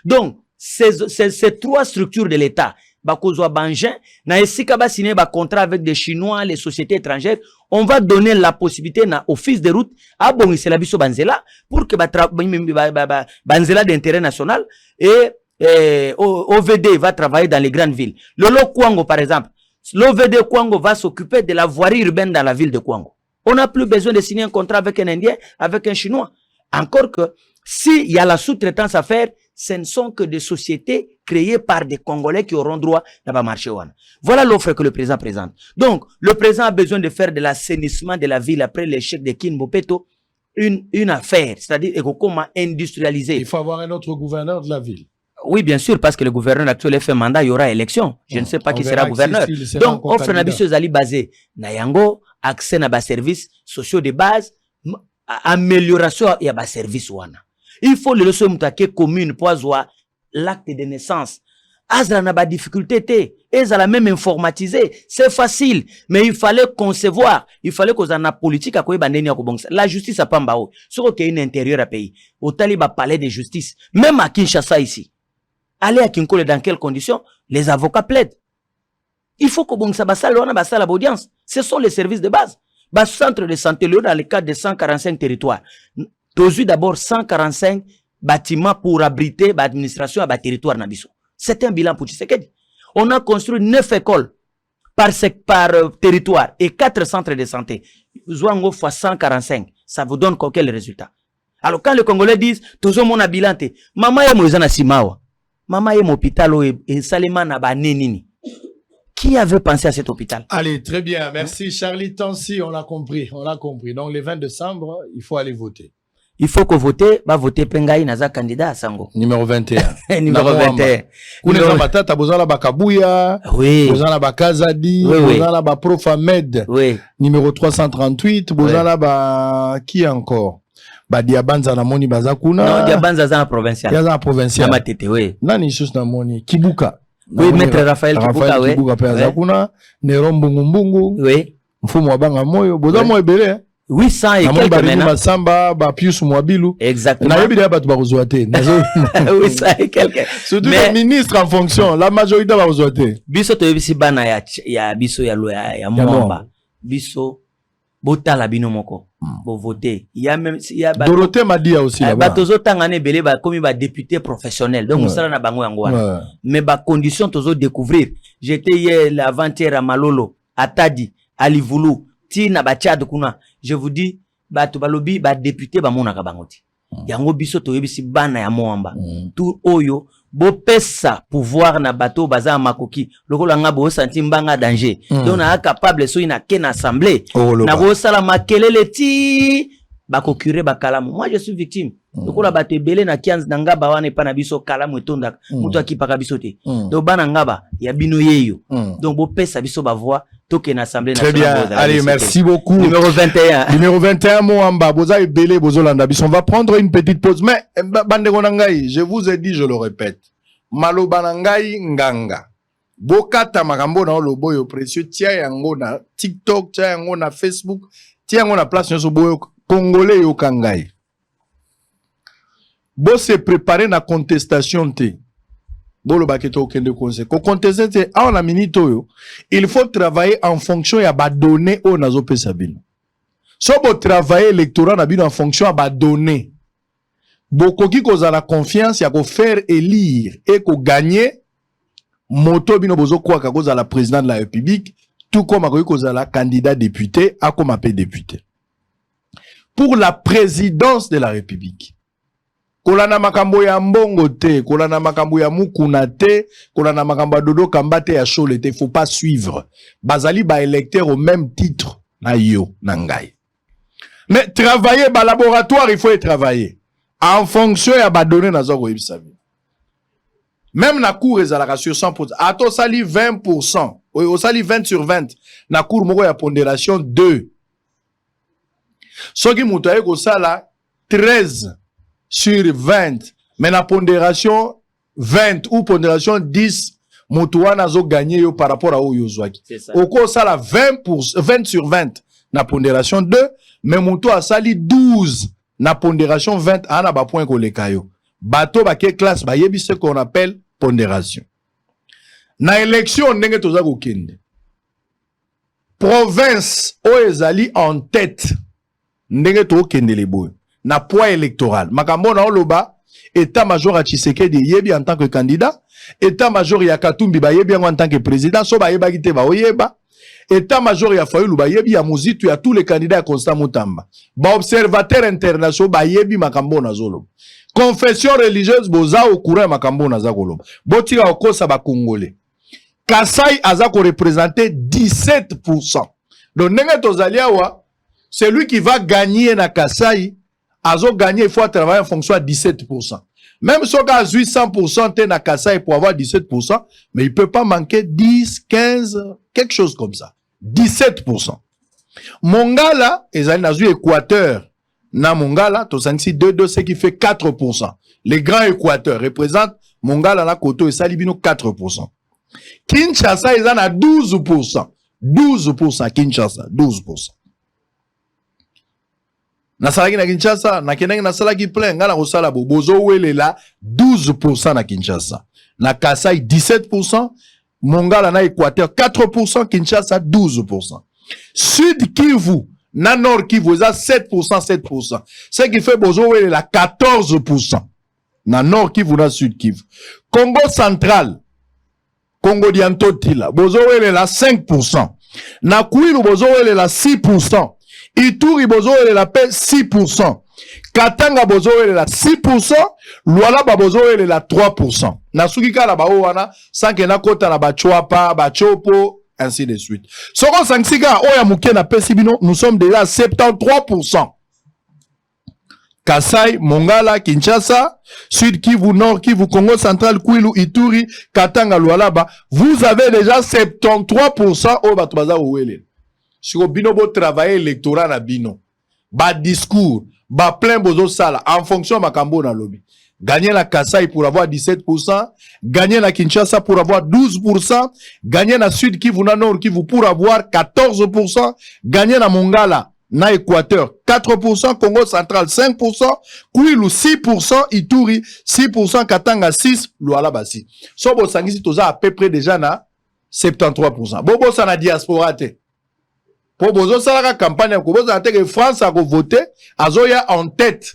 S2: Donc, ces trois structures de l'État, bakozwa bangin, na esika ba signer ba contrat avec des Chinois, les sociétés étrangères, on va donner la possibilité na office de route à bongisa la biso banzela pour que banzela d'intérêt national et OVD va travailler dans les grandes villes. Le Kwango, par exemple, l'OVD Kwango va s'occuper de la voirie urbaine dans la ville de Kwango. On n'a plus besoin de signer un contrat avec un Indien, avec un Chinois. Encore que, s'il y a la sous-traitance à faire, ce ne sont que des sociétés créées par des Congolais qui auront droit à marcher. Voilà l'offre que le président présente. Donc, le président a besoin de faire de l'assainissement de la ville après l'échec de Kin Bopeto une affaire, c'est-à-dire comment industrialiser.
S1: Il faut avoir un autre gouverneur de la ville.
S2: Oui, bien sûr, parce que le gouverneur actuel fait mandat, il y aura élection. Je ne sais pas qui sera gouverneur. Donc, offre na biso zali basé na yango, accès na ba services sociaux de base, amélioration ya ba service wana. Il faut le laisser mutake commune pour avoir l'acte de naissance. Azra na ba difficulté te, ezala même informatisé, c'est facile, mais il fallait concevoir, il fallait qu'on ait politique à quoi bandeni ko bongsa. La justice a pas mbao. Sur qu'il y a une intérieur à pays. Au Taliba palais de justice, même à Kinshasa ici. Aller à Kinkole dans quelles conditions? Les avocats plaident. Il faut que bon ça bassale audience. Ce sont les services de base. Bas centre de santé dans le cadre de 145 territoires. Tozu d'abord 145 bâtiments pour abriter l'administration à bas territoire nabiso. C'est un bilan pour Tshisekedi. On a construit 9 écoles par territoire et 4 centres de santé. Zouango fois 145. Ça vous donne quel résultat? Alors quand les Congolais disent Tozo mon habilante, maman ya moizana simawa. Maman est hôpital et Salima Naba Nenini. Qui avait pensé à cet hôpital?
S1: Allez, très bien. Merci Charlie Tansi, on l'a compris. On l'a compris. Donc le 20 décembre, il faut aller voter.
S2: Il faut que voter, va voter Pengaï Naza candidat à Sango.
S1: Numéro 21.
S2: Numéro 21.
S1: Kuna batata bozala bakabuya,
S2: oui.
S1: Bozala bakazadi,
S2: oui,
S1: bozala ba Profamed.
S2: Oui.
S1: Numéro 338, bozala ba qui encore? Ba Diabanza na moni bazakuna.
S2: Non, Diabanza za provincial.
S1: Yaza provincial.
S2: Na matete, oui.
S1: Nani sus na moni Kibuka.
S2: Oui, maître Raphaël Kibuka, oui.
S1: Kibuka pe azakuna, Nero Mbungu.
S2: Oui.
S1: Mfumo wabanga moyo, boza mo ebele.
S2: 800 et quelques maintenant.
S1: Masamba, ba Pius Mwabilu.
S2: Exactement.
S1: Na yebi da ba bazouate.
S2: 800 et quelques.
S1: Surtout les ministres en fonction, la majorité ba bazouate.
S2: Biso to yebisi bana ya biso ya Mwamba. Biso botala bino moko. Bo voter. Il y a même
S1: Dorothée Madia aussi là-bas.
S2: Ba tozo tangane belé ba comme ba député professionnel. Donc ça na bango yango wana. Mais ba condition tozo découvrir. J'étais hier avant-hier à Malolo, à Tadi, à Livoulou, ti na ba Tchad kuna. Je vous dis ba to balobi ba député ba mona ka bangoti. Yango biso to yebisi bana ya Mwamba. Tout oyo bo pesa pouvoir na bateau baza makoki lokola nga bo senti mbanga danger donc na capable so ina ken assemblée na bo sala makelele ti bakokure bakalamu. Moi je suis victime lokola bato ebele na kianz na ngaba wana pa na biso kalamu etonda mutu akipaka biso te donc bana ngaba ya bino yeyo donc bo pesa biso ba voix toke na assemblée nationale.
S1: Très bien, allez, merci beaucoup.
S2: Numéro 21.
S1: Numéro 21 Mwamba boza ebele bozolanda biso. On va prendre une petite pause mais bande konangai, je vous ai dit, je le répète. Maloba nangai nganga. bokata makambo na lobo yo précieux tia yango na TikTok, tia yango na Facebook, tia yango na place nyoso boyo congolais yo kangai. Bo se préparer na contestation te. Bo lo baketo okende conseil. Ko contester te a na minute yo, il faut travailler en fonction ya ba données o nazo pesa bino. So bo travailler électoral na bino en fonction ya ba données. Bokoki koza la confiance ya ko faire élire et ko gagner moto bino bozo kwa ka koza la président de la République tout comme akoki koza la candidat député a comme appelé député. Pour la présidence de la République. Kolana makambo ya mbongo te, kolana makambo ya mukuna te, kolana makambo ya dodo kambate ya chole te, faut pas suivre. Bazali ba électeur au même titre na yo nangai. Mais travailler ba laboratoire, il faut y travailler. En fonction ya ba donner na zoko ibisabi. Même na cour ezalaka sur 100%. Ato sali 20%. O sali 20 sur 20. Na cour moko ya pondération 2. Soki muto aye ko sala 13 sur 20. Mais na pondération 20 ou pondération 10. Muto wana zo gagné yo par rapport à oyo zwaki. Oko sala 20 sur 20 na pondération 2. Mais muto a sali 12 na pondération 20. Ana ba point ko leka yo. Bateau baké classe ba yebi ce qu'on appelle pondération. Na élection ndenge toza ko kende. Province o ezali en tête ndenge to kende le boy. Na poids électoral. Makambo na oloba état major a Tshisekedi yebi en tant que candidat, état major ya Katumbi ba yebi en tant que président, so ba yeba kite ba oyeba. État major ya Fayulu ba yebi ya Muzitu ya tous les candidats à Constant Mutamba. Ba observateur international ba yebi makambo na zolo. Confession religieuse boza au courant makambo na zakoloba. Botira okosa ba congolais. Kasai azako représenter 17%. Donc nenge tozalia wa celui qui va gagner na Kasai azo gagner il faut travailler en fonction à 17%. Même si on a 100% te na Kasai pour avoir 17%, mais il peut pas manquer 10, 15, quelque chose comme ça. 17%. Mongala ezali na Équateur. Na Mongala, to sanksi 2 ce qui fait 4%. Les grands Équateurs représentent Mongala na koto et salibino 4%. Kinshasa ils en a 12%. 12% Kinshasa, 12%. Na salaki na Kinshasa, na kenenge na salaki plein, ngana kosala bozo welela 12% na Kinshasa. Na Kasai 17%, Mongala na Équateur 4%, Kinshasa 12%. Sud Kivu na Nord Kivu, ça 7%, 7%. Ce qui fait bozo la 14%. Na Nord Kivu, na Sud Kivu. Congo central, Congo diantotila, bozo la 5%. Na Kwilu bozo la 6%. Ituri bozo la 6%. Katanga bozo la 6%. Lualaba bozo la 3%. Na Sukika la baowana, sanke na kota na bachoapa, bachopo, ainsi de suite. Soko Sanksika, Oya Mouké na Pesibino, nous sommes déjà à 73%. Kasai, Mongala, Kinshasa, Sud Kivu, Nord Kivu, Congo Central, Kwilu, Ituri, Katanga, Lualaba, vous avez déjà 73% au Batouaza Ouele. Sur Bino, bo travail électoral à Bino. Ba discours, ba plein bozo sala, en fonction de Makambo na lobby. Gagner la Kasai pour avoir 17%, gagner la Kinshasa pour avoir 12%, gagner la Sud Kivu na Nord Kivu pour avoir 14%, gagner la Mongala na Équateur 4%, Congo Central 5%, Kwilu 6%, Ituri 6%, Katanga 6%, Lualaba 6%. Sobo sangisi toza à peu près déjà na 73%. Bobo sa na diaspora te. Pour bozo salaka campagne ko bozo na te que France a voté, azoya en tête.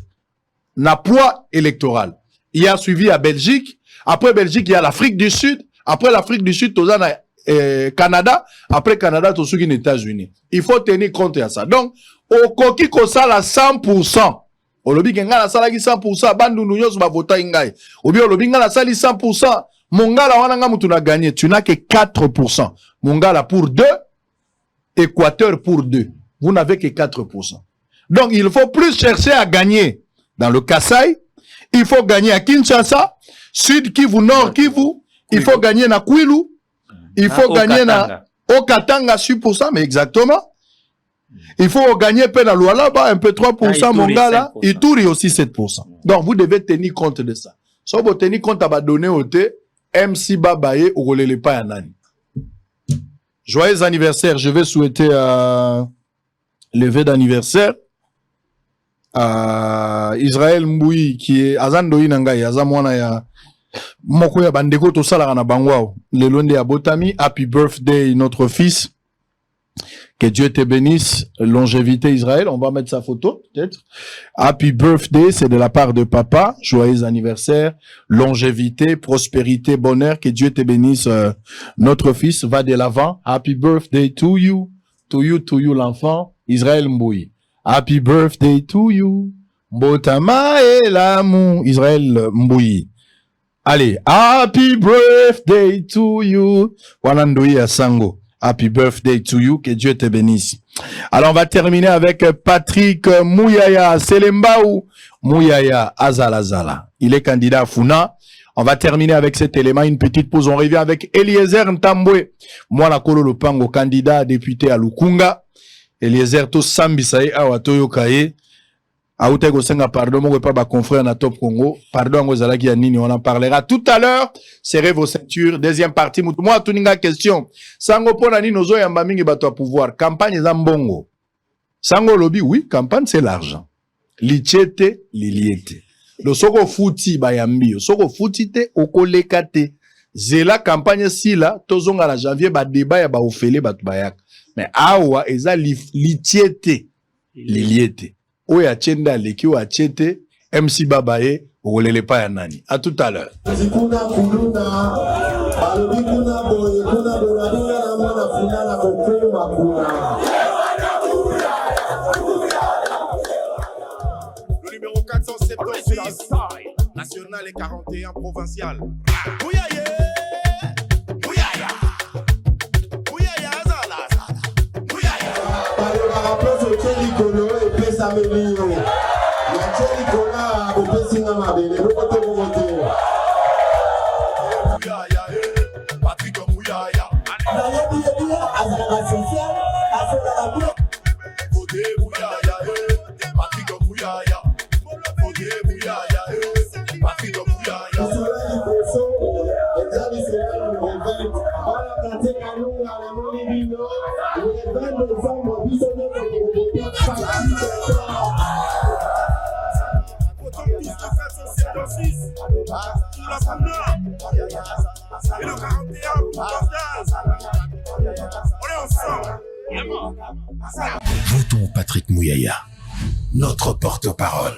S1: Na poids électoral. Il y a suivi à Belgique. Après Belgique, il y a l'Afrique du Sud. Après l'Afrique du Sud, tu as Canada. Après Canada, tu as les États-Unis. Il faut tenir compte de ça. Donc, au koki ko sala 100%. Au lobby kenga la sala ki 100%. Bandu nunyos ba vota ingai. Au bi au lobby nga la sali 100%. Mongala wana nga mutu na gagné. Tu n'as que 4%. Mongala pour 2. Équateur pour 2. Vous n'avez que 4%. Donc, il faut plus chercher à gagner. Dans le Kasai, il faut gagner à Kinshasa, Sud Kivu, Nord Kivu, il faut gagner na Kwilu, il faut gagner na Okatanga 6%, mais exactement. Il faut gagner peu dans Lualaba, un peu 3%, Mongala, Ituri aussi 7%. Donc vous devez tenir compte de ça. Si vous tenir compte à donner au thé, MC Babaye Orolele pa ya nani. Joyeux anniversaire, je vais souhaiter le vœu d'anniversaire à Israël Mboui qui est Azandoyi Nangai, Azamwana ya Moko ya bandeko to sala na bangwao. Le londe ya Botami, happy birthday notre fils. Que Dieu te bénisse, longévité Israël, on va mettre sa photo peut-être. Happy birthday, c'est de la part de papa, joyeux anniversaire, longévité, prospérité, bonheur, que Dieu te bénisse, notre fils va de l'avant. Happy birthday to you l'enfant, Israël Mboui. Happy birthday to you, Botama et l'amour, Israël Mboui. Allez, happy birthday to you, Wanandoyi Asango. Happy birthday to you, que Dieu te bénisse. Alors, on va terminer avec Patrick Mouyaya, Selembaou, Mouyaya Azalazala. Il est candidat à Funa. On va terminer avec cet élément, une petite pause. On revient avec Eliezer Ntambwe, Mwana Kolo Lopango, candidat à député à Lukunga. Eliezer to Sambisaye Awatoyo Kaye. Aouté Gosenga, pardon, mon pas confrère na Top Congo. Pardon, Gozalaki Yanini, on en parlera tout à l'heure. Serrez vos ceintures. Deuxième partie. Moi, tout ninga question. Sango Ponani, nozo yamba mingi bato à pouvoir. Campagne Zambongo. Sango lobby, oui, campagne, c'est l'argent. Lichete, liliete. Le soko futi bayambi. Soko futi te, okolekate. Zela campagne si la, tozonga la janvier, ba débat ya ba ofele bat bayak. Mais awa, eza lichete, liliete. Oya chenda leki wa chete MC Babaye Orolele pa ya nani. À tout à l'heure.
S8: Le numéro 476 national et 41 provincial. Bouyaye Bouyaya Bouyaya Zala Bouyaya.
S7: Samelio, la Chelicola, au Pessinama, le Roboto Robote.
S8: Patrick Mouyaya.
S9: Votons Patrick Mouyaya, notre porte-parole.